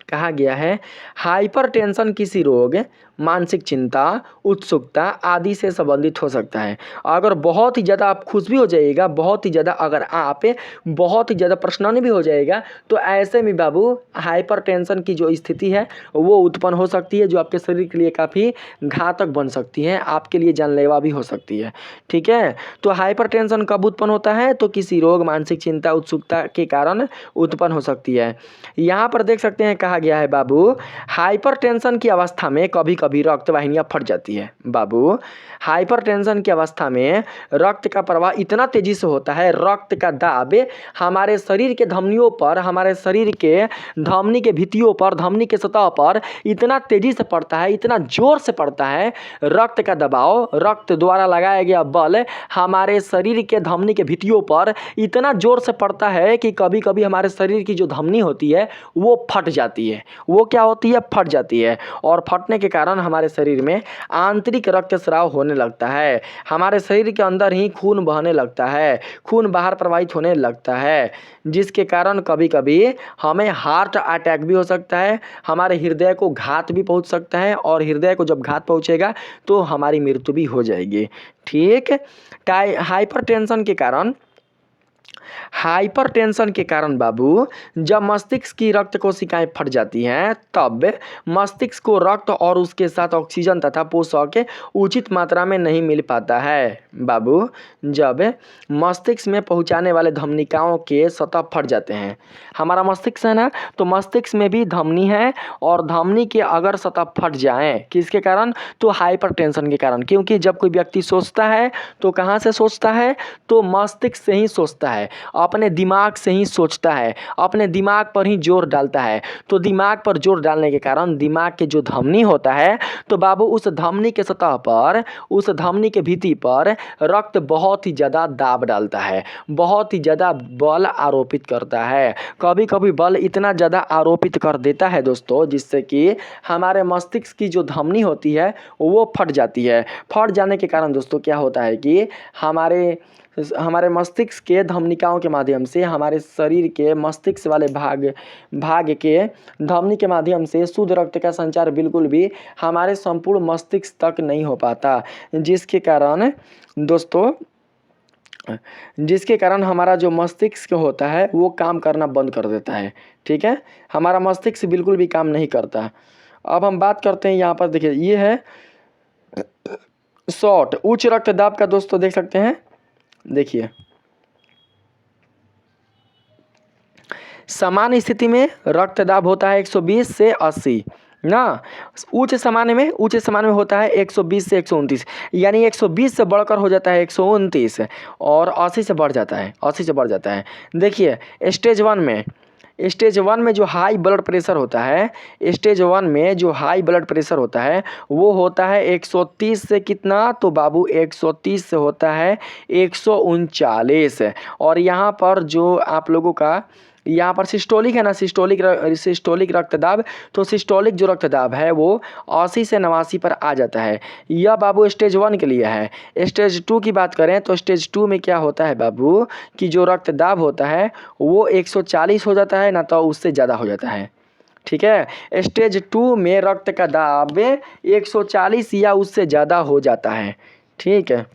कहा गया है हाइपरटेंशन किसी रोग, मानसिक चिंता, उत्सुकता आदि से संबंधित हो सकता है। अगर बहुत ही ज़्यादा आप खुश भी हो जाइएगा, बहुत ही ज़्यादा अगर आप बहुत ही ज़्यादा परेशानी भी हो जाएगा, तो ऐसे में बाबू हाइपरटेंशन की जो स्थिति है वो उत्पन्न हो सकती है, जो आपके शरीर के लिए काफ़ी घातक बन सकती है, आपके लिए जानलेवा भी हो सकती है। ठीक है, तो हाइपरटेंशन कब उत्पन्न होता है? तो किसी रोग, मानसिक चिंता, उत्सुकता के कारण उत्पन्न हो सकती है। यहाँ पर देख सकते हैं कहा गया है बाबू, हाइपरटेंशन की अवस्था में कभी कभी रक्त वाहिनियाँ फट जाती है। बाबू हाइपरटेंशन की अवस्था में रक्त का प्रवाह इतना तेजी से होता है, रक्त का दाब हमारे शरीर के धमनियों पर, हमारे शरीर के धमनी के भित्तियों पर, धमनी के सतह पर इतना तेजी से पड़ता है, इतना जोर से पड़ता है, रक्त का दबाव, रक्त द्वारा लगाया गया बल हमारे शरीर के धमनी के भित्तियों पर इतना जोर से पड़ता है कि कभी कभी हमारे शरीर की जो धमनी होती है वो फट जाती है। वो क्या होती है? फट जाती है, और फटने के कारण हमारे शरीर में आंतरिक रक्तस्राव होने लगता है, हमारे शरीर के अंदर ही खून बहने लगता है, खून बाहर प्रवाहित होने लगता है, जिसके कारण कभी कभी हमें हार्ट अटैक भी हो सकता है, हमारे हृदय को घात भी पहुंच सकता है, और हृदय को जब घात पहुंचेगा तो हमारी मृत्यु भी हो जाएगी। ठीक, हाइपरटेंशन के कारण हाइपरटेंशन के कारण बाबू जब मस्तिष्क की रक्त कोशिकाएं फट जाती हैं तब मस्तिष्क को रक्त और उसके साथ ऑक्सीजन तथा पोषक उचित मात्रा में नहीं मिल पाता है बाबू। जब मस्तिष्क में पहुंचाने वाले धमनिकाओं के सतह फट जाते हैं, हमारा मस्तिष्क है ना, तो मस्तिष्क में भी धमनी है और धमनी के अगर सतह फट जाएं किसके कारण, तो हाइपरटेंशन के कारण। क्योंकि जब कोई व्यक्ति सोचता है तो कहाँ से सोचता है, तो मस्तिष्क से ही सोचता है, अपने दिमाग से ही सोचता है, अपने दिमाग पर ही जोर डालता है। तो दिमाग पर जोर डालने के कारण दिमाग के जो धमनी होता है, तो बाबू उस धमनी के सतह पर, उस धमनी के भित्ति पर रक्त बहुत ही ज़्यादा दाब डालता है, बहुत ही ज़्यादा बल आरोपित करता है। कभी कभी बल इतना ज़्यादा आरोपित कर देता है दोस्तों, जिससे कि हमारे मस्तिष्क की जो धमनी होती है वो फट जाती है। फट जाने के कारण दोस्तों क्या होता है कि हमारे मस्तिष्क के धमनिकाओं के माध्यम से हमारे शरीर के मस्तिष्क वाले भाग के धमनी के माध्यम से शुद्ध रक्त का संचार बिल्कुल भी हमारे संपूर्ण मस्तिष्क तक नहीं हो पाता, जिसके कारण हमारा जो मस्तिष्क होता है वो काम करना बंद कर देता है। ठीक है, हमारा मस्तिष्क बिल्कुल भी काम नहीं करता। अब हम बात करते हैं यहाँ पर, देखिए ये है शॉर्ट उच्च रक्तदाब का दोस्तों, देख सकते हैं। देखिए सामान्य स्थिति में रक्तदाब होता है 120 से 80 ना, उच्च सामान्य में होता है 120 से 129, यानी 120 से बढ़कर हो जाता है 129 और 80 से बढ़ जाता है। देखिए स्टेज वन में जो हाई ब्लड प्रेशर होता है, वो होता है 130 से कितना, तो बाबू 130 से होता है 139। और यहाँ पर जो आप लोगों का यहाँ पर सिस्टोलिक है ना, सिस्टोलिक रक्तदाब, तो सिस्टोलिक जो रक्तदाब है वो 80 से 89 पर आ जाता है। यह बाबू स्टेज 1 के लिए है। स्टेज 2 की बात करें तो स्टेज 2 में क्या होता है बाबू, कि जो रक्तदाब होता है वो 140 हो जाता है ना, तो उससे ज़्यादा हो जाता है। ठीक है, स्टेज 2 में रक्त का दाब 140 या उससे ज़्यादा हो जाता है। ठीक है,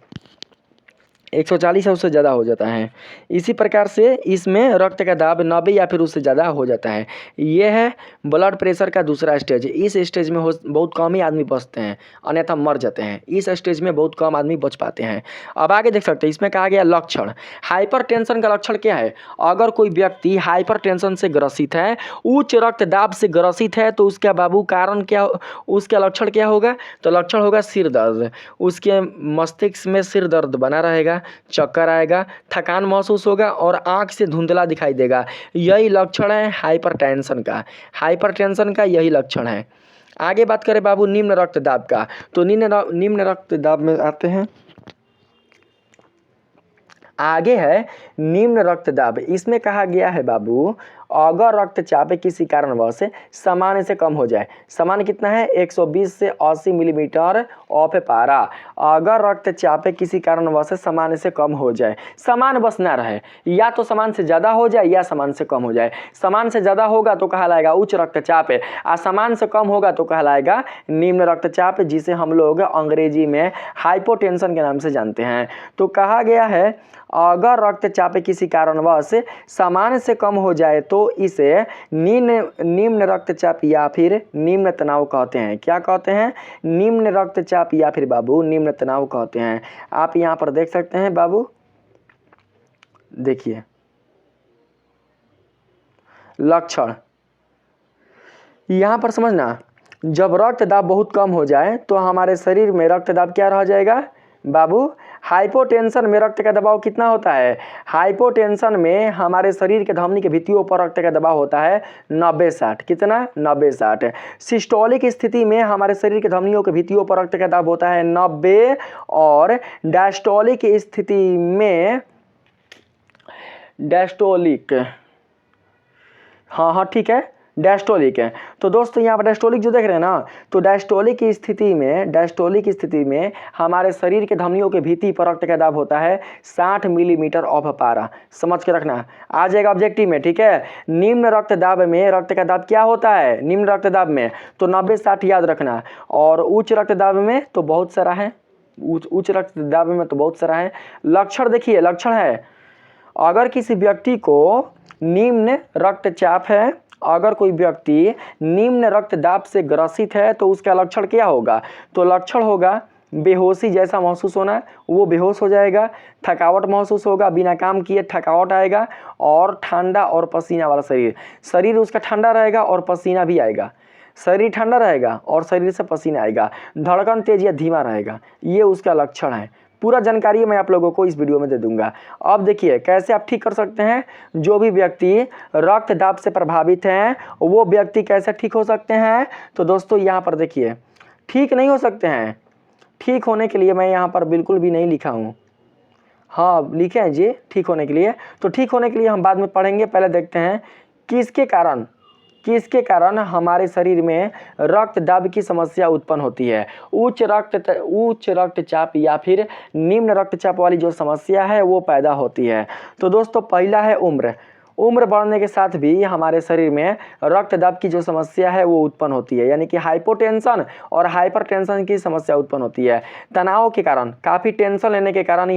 140 या उससे ज़्यादा हो जाता है। इसी प्रकार से इसमें रक्त का दाब 90 या फिर उससे ज़्यादा हो जाता है। ये है ब्लड प्रेशर का दूसरा स्टेज। इस स्टेज में बहुत कम ही आदमी बचते हैं, अन्यथा मर जाते हैं। इस स्टेज में बहुत कम आदमी बच पाते हैं। अब आगे देख सकते हैं, इसमें कहा गया लक्षण। हाइपरटेंशन का लक्षण क्या है, अगर कोई व्यक्ति हाइपरटेंशन से ग्रसित है, उच्च रक्तदाब से ग्रसित है, तो उसका बाबू कारण क्या, उसका लक्षण क्या होगा, तो लक्षण होगा सिर दर्द। उसके मस्तिष्क में सिर दर्द बना रहेगा, चक्कर आएगा, थकान महसूस होगा और आंख से धुंधला दिखाई देगा। यही लक्षण है हाइपरटेंशन का यही लक्षण है। आगे बात करें बाबू निम्न रक्तदाब का, तो निम्न रक्तदाब में आते हैं। आगे है निम्न रक्तदाब। इसमें कहा गया है बाबू, अगर रक्तचाप किसी कारणवश सामान्य से कम हो जाए, सामान्य कितना है 120 से 80 मिलीमीटर ऑफ पारा, अगर रक्तचाप किसी कारणवश सामान्य से कम हो जाए, सामान्य बस ना रहे, या तो सामान्य से ज़्यादा हो जाए या सामान्य से कम हो जाए। सामान्य से ज़्यादा होगा तो कहलाएगा उच्च रक्तचाप, और सामान्य से कम होगा तो कहलाएगा निम्न रक्तचाप, जिसे हम लोग अंग्रेजी में हाइपोटेंशन के नाम से जानते हैं। तो कहा गया है अगर रक्तचाप किसी कारणवश सामान्य से कम हो जाए तो इसे निम्न रक्तचाप या फिर निम्न तनाव कहते हैं। क्या कहते हैं, निम्न रक्तचाप या फिर बाबू निम्न तनाव कहते हैं। आप यहाँ पर देख सकते हैं बाबू, देखिए लक्षण यहाँ पर समझना, जब रक्तदाब बहुत कम हो जाए तो हमारे शरीर में रक्तदाब क्या रह जाएगा बाबू, हाइपोटेंशन में रक्त का दबाव कितना होता है, हाइपोटेंशन में हमारे शरीर के धमनी के भित्तियों पर रक्त का दबाव होता है 90-60, कितना 90-60। सिस्टोलिक स्थिति में हमारे शरीर के धमनियों के भित्तियों पर रक्त का दबाव होता है 90, और डायस्टोलिक स्थिति में हाँ ठीक है, डायस्टोलिक है। तो दोस्तों यहाँ पर डायस्टोलिक जो देख रहे हैं ना, तो डायस्टोलिक स्थिति में हमारे शरीर के धमनियों के भित्ति पर रक्त का दाब होता है 60 मिलीमीटर ऑफ पारा। समझ के रखना, आ जाएगा ऑब्जेक्टिव में। ठीक है, निम्न रक्तदाब में रक्त का दाब क्या होता है, निम्न रक्तदाब में तो 90-60 याद रखना, और उच्च रक्तदाब में तो बहुत सारा है, उच्च रक्तदाब में तो बहुत सारा है। लक्षण देखिए, लक्षण है अगर किसी व्यक्ति को निम्न रक्तचाप है, अगर कोई व्यक्ति निम्न रक्तदाब से ग्रसित है तो उसका लक्षण क्या होगा? तो लक्षण होगा बेहोशी जैसा महसूस होना, वो बेहोश हो जाएगा, थकावट महसूस होगा, बिना काम किए थकावट आएगा, और ठंडा और पसीना वाला शरीर उसका ठंडा रहेगा और पसीना भी आएगा, शरीर ठंडा रहेगा और शरीर से पसीना आएगा, धड़कन तेज या धीमा रहेगा, ये उसका लक्षण है। पूरा जानकारी मैं आप लोगों को इस वीडियो में दे दूंगा। अब देखिए कैसे आप ठीक कर सकते हैं। जो भी व्यक्ति रक्तदाब से प्रभावित हैं वो व्यक्ति कैसे ठीक हो सकते हैं? तो दोस्तों यहाँ पर देखिए, ठीक नहीं हो सकते हैं। ठीक होने के लिए मैं यहाँ पर बिल्कुल भी नहीं लिखा हूँ, हाँ लिखे हैं जी ठीक होने के लिए। तो ठीक होने के लिए हम बाद में पढ़ेंगे, पहले देखते हैं किसके कारण हमारे शरीर में रक्तदाब की समस्या उत्पन्न होती है। उच्च रक्तचाप या फिर निम्न रक्तचाप वाली जो समस्या है वो पैदा होती है। तो दोस्तों पहला है उम्र बढ़ने के साथ भी हमारे शरीर में रक्तदाब की जो समस्या है वो उत्पन्न होती है, यानी कि हाइपोटेंशन और हाइपरटेंशन की समस्या उत्पन्न होती है। तनाव के कारण, काफ़ी टेंशन लेने के कारण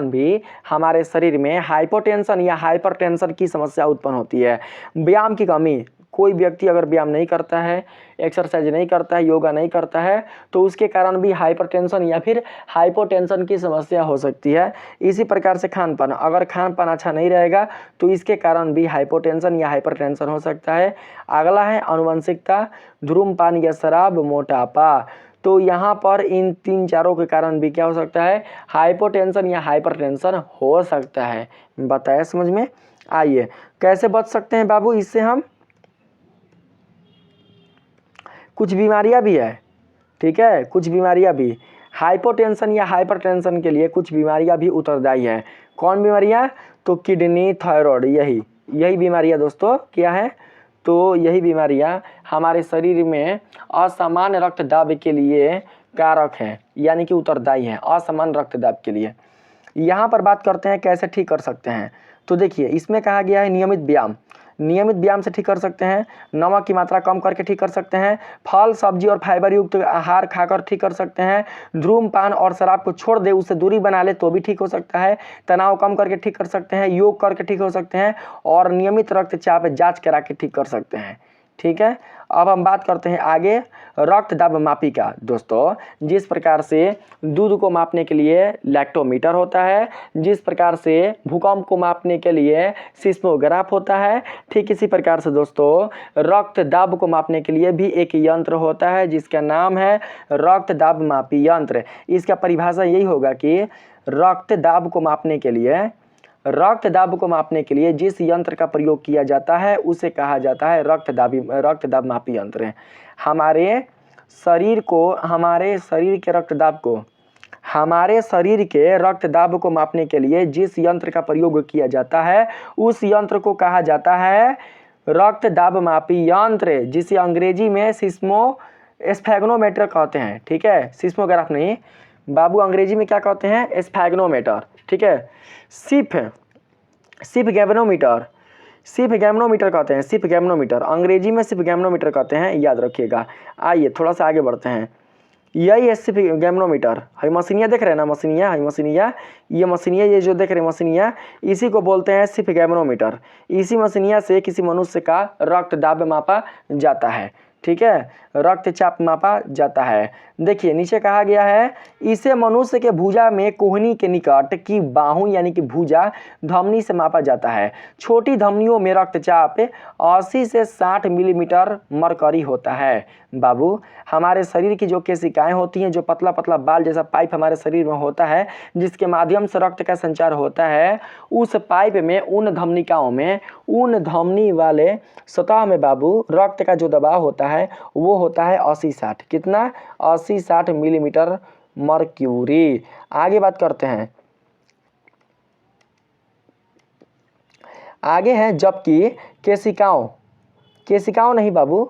भी हमारे शरीर में हाइपोटेंशन या हाइपरटेंशन की समस्या उत्पन्न होती है। व्यायाम की कमी, कोई व्यक्ति अगर व्यायाम नहीं करता है, एक्सरसाइज नहीं करता है, योगा नहीं करता है, तो उसके कारण भी हाइपरटेंशन या फिर हाइपोटेंशन की समस्या हो सकती है। इसी प्रकार से खानपान, अगर खानपान अच्छा नहीं रहेगा तो इसके कारण भी हाइपोटेंशन या हाइपरटेंशन हो सकता है। अगला है आनुवंशिकता, धूम्रपान या शराब, मोटापा। तो यहाँ पर इन 3-4 के कारण भी क्या हो सकता है? हाइपोटेंशन या हाइपरटेंशन हो सकता है। बताया समझ में? आइए कैसे बच सकते हैं बाबू इससे हम? कुछ बीमारियां भी है, ठीक है, कुछ बीमारियां भी हाइपोटेंशन या हाइपरटेंशन के लिए कुछ बीमारियां भी उत्तरदायी है। कौन बीमारियां? तो किडनी, थायराइड, यही बीमारियां दोस्तों क्या है? तो यही बीमारियां हमारे शरीर में असामान्य रक्तदाब के लिए कारक हैं, यानी कि उत्तरदायी हैं असामान्य रक्तदाब के लिए। यहाँ पर बात करते हैं कैसे ठीक कर सकते हैं। तो देखिए इसमें कहा गया है नियमित व्यायाम से ठीक कर सकते हैं, नमक की मात्रा कम करके ठीक कर सकते हैं, फल सब्जी और फाइबर युक्त आहार खाकर ठीक कर सकते हैं, धूम्रपान और शराब को छोड़ दे, उससे दूरी बना ले तो भी ठीक हो सकता है, तनाव कम करके ठीक कर सकते हैं, योग करके ठीक हो सकते हैं, और नियमित रक्तचाप जांच करा के ठीक कर सकते हैं। ठीक है, अब हम बात करते हैं आगे रक्तदाब मापी का। दोस्तों जिस प्रकार से दूध को मापने के लिए लैक्टोमीटर होता है, जिस प्रकार से भूकंप को मापने के लिए सिस्मोग्राफ होता है, ठीक इसी प्रकार से दोस्तों रक्तदाब को मापने के लिए भी एक यंत्र होता है जिसका नाम है रक्तदाब मापी यंत्र। इसका परिभाषा यही होगा कि रक्तदाब को मापने के लिए जिस यंत्र का प्रयोग किया जाता है उसे कहा जाता है रक्तदाब मापी यंत्र। हमारे शरीर के रक्तदाब को मापने के लिए जिस यंत्र का प्रयोग किया जाता है उस यंत्र को कहा जाता है रक्तदाब मापी यंत्र, जिसे अंग्रेजी में स्फैग्नोमीटर कहते हैं। ठीक है, सिस्मोग्राफ नहीं बाबू, अंग्रेजी में क्या कहते हैं? स्फैग्नोमीटर। ठीक है, सिफगैम्नोमीटर कहते हैं, सिफगैम्नोमीटर अंग्रेजी में सिफगैम्नोमीटर कहते हैं, याद रखिएगा। आइए थोड़ा सा आगे बढ़ते हैं। यही है सिफगैम्नोमीटर। है मशीनिया देख रहे हैं ना, मशीनिया ये जो देख रहे हैं मशीनिया, इसी को बोलते हैं सिफगैम्नोमीटर। इसी मशीनिया से किसी मनुष्य का रक्तदाब मापा जाता है। ठीक है, रक्तचाप मापा जाता है। देखिए नीचे कहा गया है इसे मनुष्य के भुजा में कोहनी के निकट की बाहु यानी कि भुजा धमनी से मापा जाता है। छोटी धमनियों में रक्तचाप 80 से 60 मिलीमीटर मरकरी होता है। बाबू हमारे शरीर की जो केशिकाएं होती हैं, जो पतला पतला बाल जैसा पाइप हमारे शरीर में होता है जिसके माध्यम से रक्त का संचार होता है, उस पाइप में उन धमनी वाले सतह में बाबू रक्त का जो दबाव होता है वो होता है 80-60, कितना? 80-60 मिलीमीटर मर्क्यूरी। आगे बात करते हैं, आगे है जबकि केशिकाओं नहीं बाबू,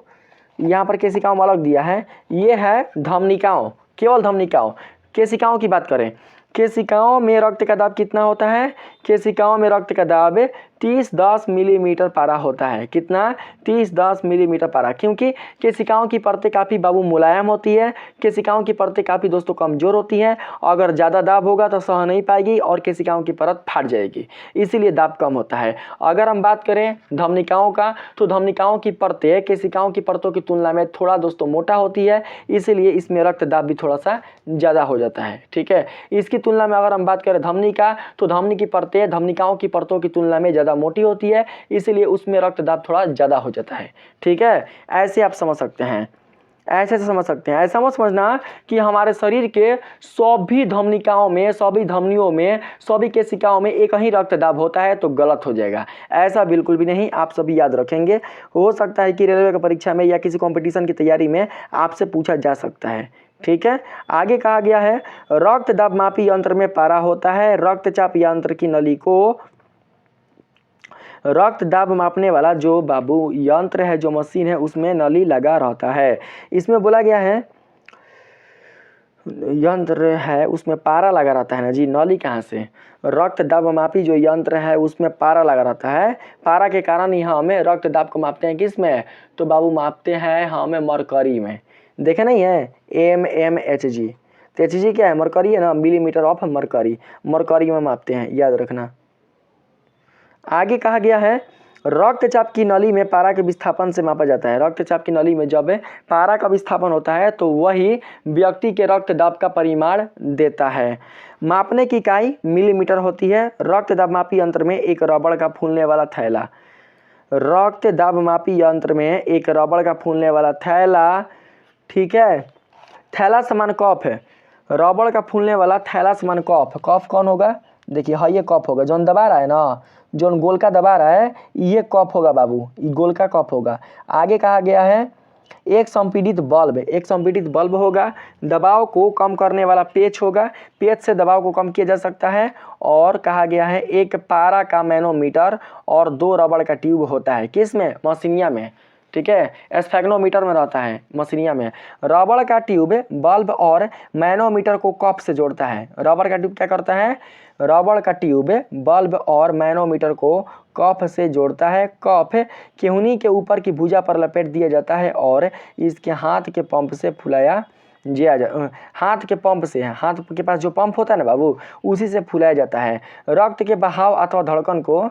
यहाँ पर केशिकाओं में अलग दिया है, ये है धमनिकाओं, केवल धमनिकाओं। केशिकाओं की बात करें, केशिकाओं में रक्त का दाब कितना होता है? केशिकाओं में रक्त का दाब 30-10 मिलीमीटर पारा होता है। कितना? 30-10 मिलीमीटर पारा, क्योंकि केशिकाओं की परतें काफ़ी बाबू मुलायम होती है, केशिकाओं की परतें काफ़ी दोस्तों कमज़ोर होती हैं। अगर ज़्यादा दाब होगा तो सह नहीं पाएगी और केशिकाओं की परत फट जाएगी, इसीलिए दाब कम होता है। अगर हम बात करें धमनिकाओं का, तो धमनिकाओं की परतें केशिकाओं की परतों की तुलना में थोड़ा दोस्तों मोटा होती है, इसीलिए इसमें रक्त दाब भी थोड़ा सा ज़्यादा हो जाता है। ठीक है, इसकी तुलना में अगर हम बात करें धमनी का, तो धमनी की परतें धमनिकाओं की परतों की तुलना में ज़्यादा मोटी होती है, इसलिए उसमें रक्त दाब थोड़ा ज़्यादा हो जाता है। ठीक है, ऐसे आप समझ सकते हैं, ऐसे समझ सकते हैं। ऐसा मत समझना कि हमारे शरीर के सभी धमनिकाओं में, सभी धमनियों में, सभी केशिकाओं में एक ही रक्त दाब होता है तो गलत हो जाएगा, ऐसा बिल्कुल भी नहीं। आप सभी याद रखेंगे, हो सकता है कि रेलवे की परीक्षा में या किसी कंपटीशन की तैयारी में आपसे पूछा जा सकता है। ठीक है, आगे कहा गया है रक्त दाब मापी यंत्र में पारा होता है। रक्तचाप यंत्र की नली को, रक्त दाब मापने वाला जो बाबू यंत्र है, जो मशीन है, उसमें नली लगा रहता है। इसमें बोला गया है यंत्र है उसमें पारा लगा रहता है ना जी, नली कहाँ से? रक्त दाब मापी जो यंत्र है उसमें पारा लगा रहता है। पारा के कारण ही हमें रक्त दाब को मापते हैं। किस में? तो बाबू मापते हैं हमें मरकरी में। देखे नहीं है mmHg, तो Hg क्या है? मरकरी है ना, मिलीमीटर ऑफ मरकरी, मरकरी में मापते हैं, याद रखना। आगे कहा गया है रक्तचाप की नली में पारा के विस्थापन से मापा जाता है। रक्तचाप की नली में जब पारा का विस्थापन होता है तो वही व्यक्ति के रक्त दाब का परिमाण देता है। मापने की इकाई मिलीमीटर होती है। रक्त दाब मापी यंत्र में एक रबड़ का फूलने वाला थैला, रक्त दाब मापी यंत्र में एक रबड़ का फूलने वाला थैला, ठीक है, थैला समान कफ है, रबड़ का फूलने वाला थैला समान कफ। कफ कौन होगा? देखिए हाँ, ये कफ होगा, जो दबा रहा है ना, जो गोल का दबा रहा है, ये कफ होगा बाबू, ये गोल का कफ होगा। आगे कहा गया है एक संपीड़ित बल्ब, एक संपीड़ित बल्ब होगा, दबाव को कम करने वाला पेच होगा, पेच से दबाव को कम किया जा सकता है। और कहा गया है एक पारा का मैनोमीटर और 2 रबड़ का ट्यूब होता है। किस में? मशीनिया में। ठीक है, स्फेग्नोमीटर में रहता है, मशीनिया में। रबड़ का ट्यूब बल्ब और मैनोमीटर को कप से जोड़ता है। रबड़ का ट्यूब क्या करता है? रबड़ का ट्यूब बल्ब और मैनोमीटर को कफ से जोड़ता है। कफ केहूनी के ऊपर की भुजा पर लपेट दिया जाता है और इसके हाथ के पंप से फुलाया हाथ के पंप से, हाथ के पास जो पंप होता है ना बाबू, उसी से फुलाया जाता है। रक्त के बहाव अथवा धड़कन को,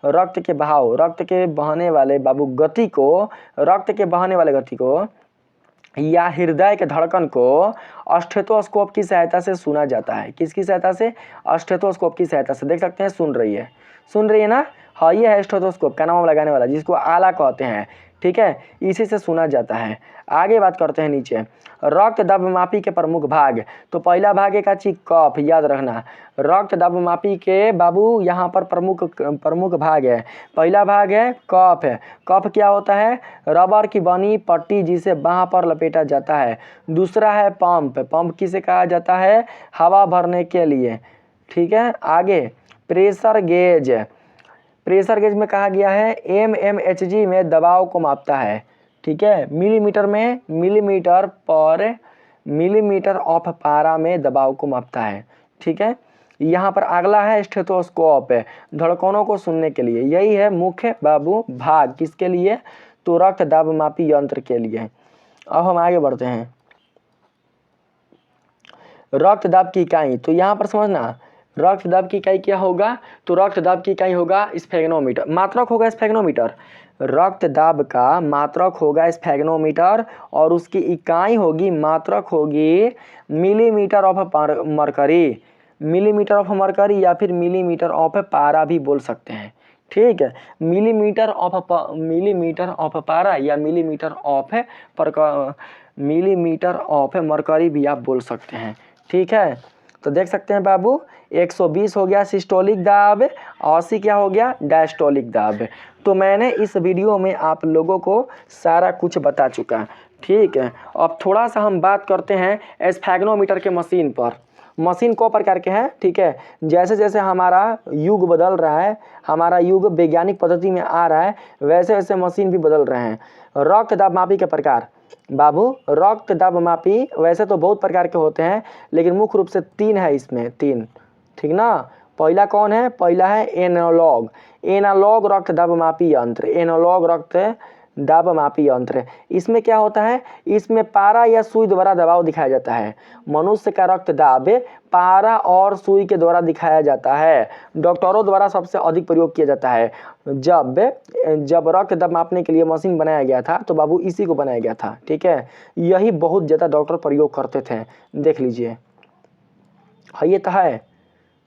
रक्त के बहाव, रक्त के बहने वाले बाबू गति को, रक्त के बहने वाले गति को या हृदय के धड़कन को स्टेथोस्कोप की सहायता से सुना जाता है। किसकी सहायता से? स्टेथोस्कोप की सहायता से। देख सकते हैं, सुन रही है ना? हाँ, ये है स्टेथोस्कोप, कान में लगाने वाला, जिसको आला कहते हैं। ठीक है, इसी से सुना जाता है। आगे बात करते हैं नीचे, रक्त दाब मापी के प्रमुख भाग। तो पहला भाग है का ची कफ, याद रखना। रक्त दाब मापी के बाबू यहाँ पर प्रमुख भाग है। पहला भाग है कफ। कफ क्या होता है? रबर की बनी पट्टी जिसे बाँह पर लपेटा जाता है। दूसरा है पंप। पंप किसे कहा जाता है? हवा भरने के लिए। ठीक है, आगे प्रेशर गेज। प्रेशर गेज में कहा गया है mmHg में दबाव को मापता है। ठीक है, मिलीमीटर में, मिलीमीटर ऑफ पारा में दबाव को मापता है। ठीक है, यहाँ पर अगला है स्टेथोस्कोप, धड़कनों को सुनने के लिए। यही है मुख्य बाबू भाग, किसके लिए? तो रक्त दाब मापी यंत्र के लिए। अब हम आगे बढ़ते हैं, रक्त दाब की इकाई। तो यहाँ पर समझना, रक्त दाब की इकाई क्या होगा? तो रक्त दाब की इकाई होगा स्फेग्नोमीटर, मात्रक होगा स्फेग्नोमीटर। रक्त दाब का मात्रक होगा स्फेग्नोमीटर और उसकी इकाई होगी, मात्रक होगी millimetre of mercury, millimetre of mercury या फिर मिलीमीटर ऑफ पारा भी बोल सकते हैं। ठीक है, मिलीमीटर ऑफ पारा या मिलीमीटर ऑफ मरकरी भी आप बोल सकते हैं। ठीक है, तो देख सकते हैं बाबू 120 हो गया सिस्टोलिक दाब, 80 क्या हो गया? डायस्टोलिक दाब। तो मैंने इस वीडियो में आप लोगों को सारा कुछ बता चुका। ठीक है, अब थोड़ा सा हम बात करते हैं स्फेग्नोमीटर के मशीन पर। मशीन को प्रकार के हैं। ठीक है, जैसे जैसे हमारा युग बदल रहा है, हमारा युग वैज्ञानिक पद्धति में आ रहा है, वैसे वैसे मशीन भी बदल रहे हैं। रक्त दाब मापी के प्रकार बाबू, रक्त दाब मापी वैसे तो बहुत प्रकार के होते हैं, लेकिन मुख्य रूप से 3 है इसमें, 3। ठीक ना, पहला कौन है, पहला है एनालॉग, एनालॉग रक्त दाब मापी यंत्र, एनालॉग रक्त दाब मापी यंत्र। इसमें क्या होता है, इसमें पारा या सुई द्वारा दबाव दिखाया जाता है। मनुष्य का रक्त दाब पारा और सुई के द्वारा दिखाया जाता है। डॉक्टरों द्वारा सबसे अधिक प्रयोग किया जाता है। जब रक्त दाब मापने के लिए मशीन बनाया गया था तो बाबू इसी को बनाया गया था, ठीक है। यही बहुत ज़्यादा डॉक्टर प्रयोग करते थे, देख लीजिए। हाँ ये तो है,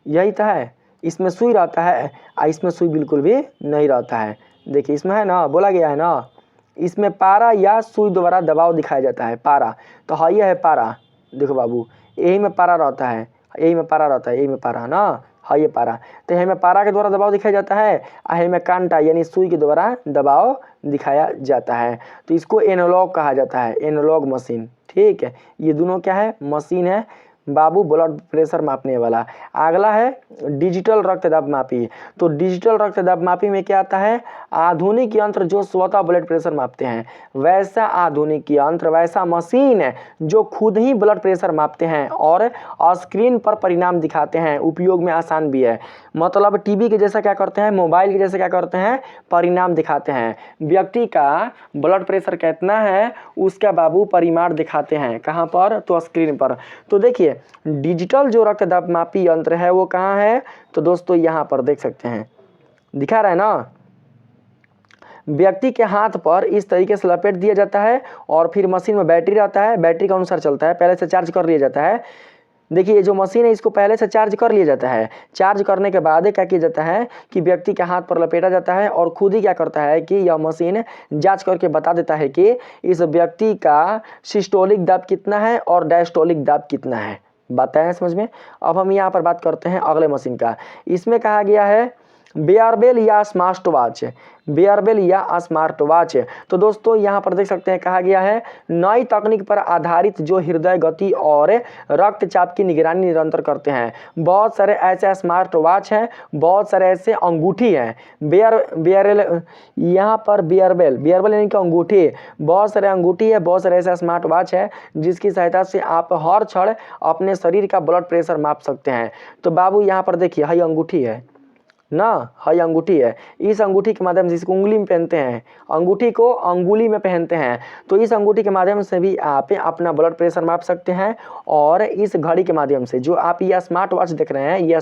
यही तो है। इसमें सुई रहता है और इसमें सुई बिल्कुल भी नहीं रहता है। देखिए इसमें है ना, बोला गया है ना, इसमें पारा या सुई द्वारा दबाव दिखाया जाता है, पारा। तो हाँ ये है पारा, देखो बाबू यही में पारा रहता है, यही में पारा रहता है, यही में पारा है ना, हाँ ये पारा। तो यही में पारा के द्वारा दबाव दिखाया जाता है, यही में कांटा यानी सुई के द्वारा दबाव दिखाया जाता है। तो इसको एनालॉग कहा जाता है, एनालॉग मशीन, ठीक है। ये दोनों क्या है, मशीन है बाबू, ब्लड प्रेशर मापने वाला। अगला है डिजिटल रक्त दाब मापी। तो डिजिटल रक्त दाब मापी में क्या आता है, आधुनिक यंत्र जो स्वतः ब्लड प्रेशर मापते हैं। वैसा आधुनिक यंत्र, वैसा मशीन है जो खुद ही ब्लड प्रेशर मापते हैं और स्क्रीन पर परिणाम दिखाते हैं। उपयोग में आसान भी है, मतलब टीवी के जैसा क्या करते हैं, मोबाइल के जैसे क्या करते हैं, परिणाम दिखाते हैं। व्यक्ति का ब्लड प्रेशर कितना है उसका बाबू परिमाण दिखाते हैं, कहाँ पर, तो स्क्रीन पर। तो देखिए डिजिटल जो रक्त दाब मापी यंत्र है वो कहाँ है, तो दोस्तों यहाँ पर देख सकते हैं, दिखा रहा है ना। व्यक्ति के हाथ पर इस तरीके से लपेट दिया जाता है और फिर मशीन में बैटरी रहता है, बैटरी के अनुसार चलता है, पहले से चार्ज कर लिया जाता है। देखिए ये जो मशीन है इसको पहले से चार्ज कर लिया जाता है। चार्ज करने के बाद क्या किया जाता है कि व्यक्ति के हाथ पर लपेटा जाता है और खुद ही क्या करता है कि यह मशीन जांच करके बता देता है कि इस व्यक्ति का सिस्टोलिक दाब कितना है और डायस्टोलिक दाब कितना है। बात है समझ में। अब हम यहाँ पर बात करते हैं अगले मशीन का। इसमें कहा गया है वेयरबेल या स्मार्ट वॉच, वेयरबेल या स्मार्ट वॉच। तो दोस्तों यहाँ पर देख सकते हैं कहा गया है नई तकनीक पर आधारित जो हृदय गति और रक्तचाप की निगरानी निरंतर करते हैं। बहुत सारे ऐसे स्मार्ट वॉच हैं, बहुत सारे ऐसे अंगूठी हैं। वेयरबेल यहाँ पर वेयरबेल यानी कि अंगूठी, बहुत सारे अंगूठी है, बहुत सारे ऐसे स्मार्ट वॉच है जिसकी सहायता से आप हर क्षण अपने शरीर का ब्लड प्रेशर माप सकते हैं। तो बाबू यहाँ पर देखिए हाई अंगूठी है ना, हाई अंगूठी है। इस अंगूठी के माध्यम से, इसको उंगली में पहनते हैं, अंगूठी को अंगुली में पहनते हैं। तो इस अंगूठी के माध्यम से भी आप अपना ब्लड प्रेशर माप सकते हैं। और इस घड़ी के माध्यम से जो आप यह स्मार्ट वॉच देख रहे हैं, यह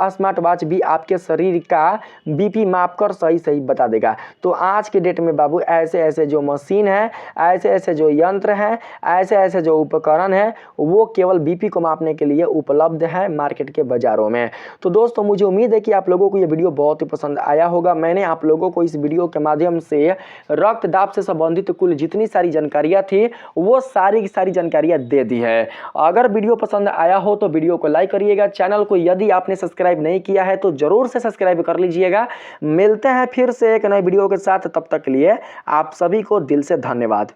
स्मार्ट वॉच भी आपके शरीर का बीपी माप कर सही सही बता देगा। तो आज के डेट में बाबू ऐसे ऐसे जो मशीन है, ऐसे ऐसे जो यंत्र हैं, ऐसे ऐसे जो उपकरण है, वो केवल बीपी को मापने के लिए उपलब्ध है मार्केट के बाजारों में। तो दोस्तों मुझे उम्मीद है कि आप लोगों को ये वीडियो बहुत ही पसंद आया होगा। मैंने आप लोगों को इस वीडियो के माध्यम से रक्तदाब से संबंधित कुल जितनी सारी जानकारियां थी वो सारी की सारी जानकारियां दे दी है। अगर वीडियो पसंद आया हो तो वीडियो को लाइक करिएगा। चैनल को यदि आपने सब्सक्राइब नहीं किया है तो जरूर से सब्सक्राइब कर लीजिएगा। मिलते हैं फिर से एक नए वीडियो के साथ, तब तक के लिए आप सभी को दिल से धन्यवाद।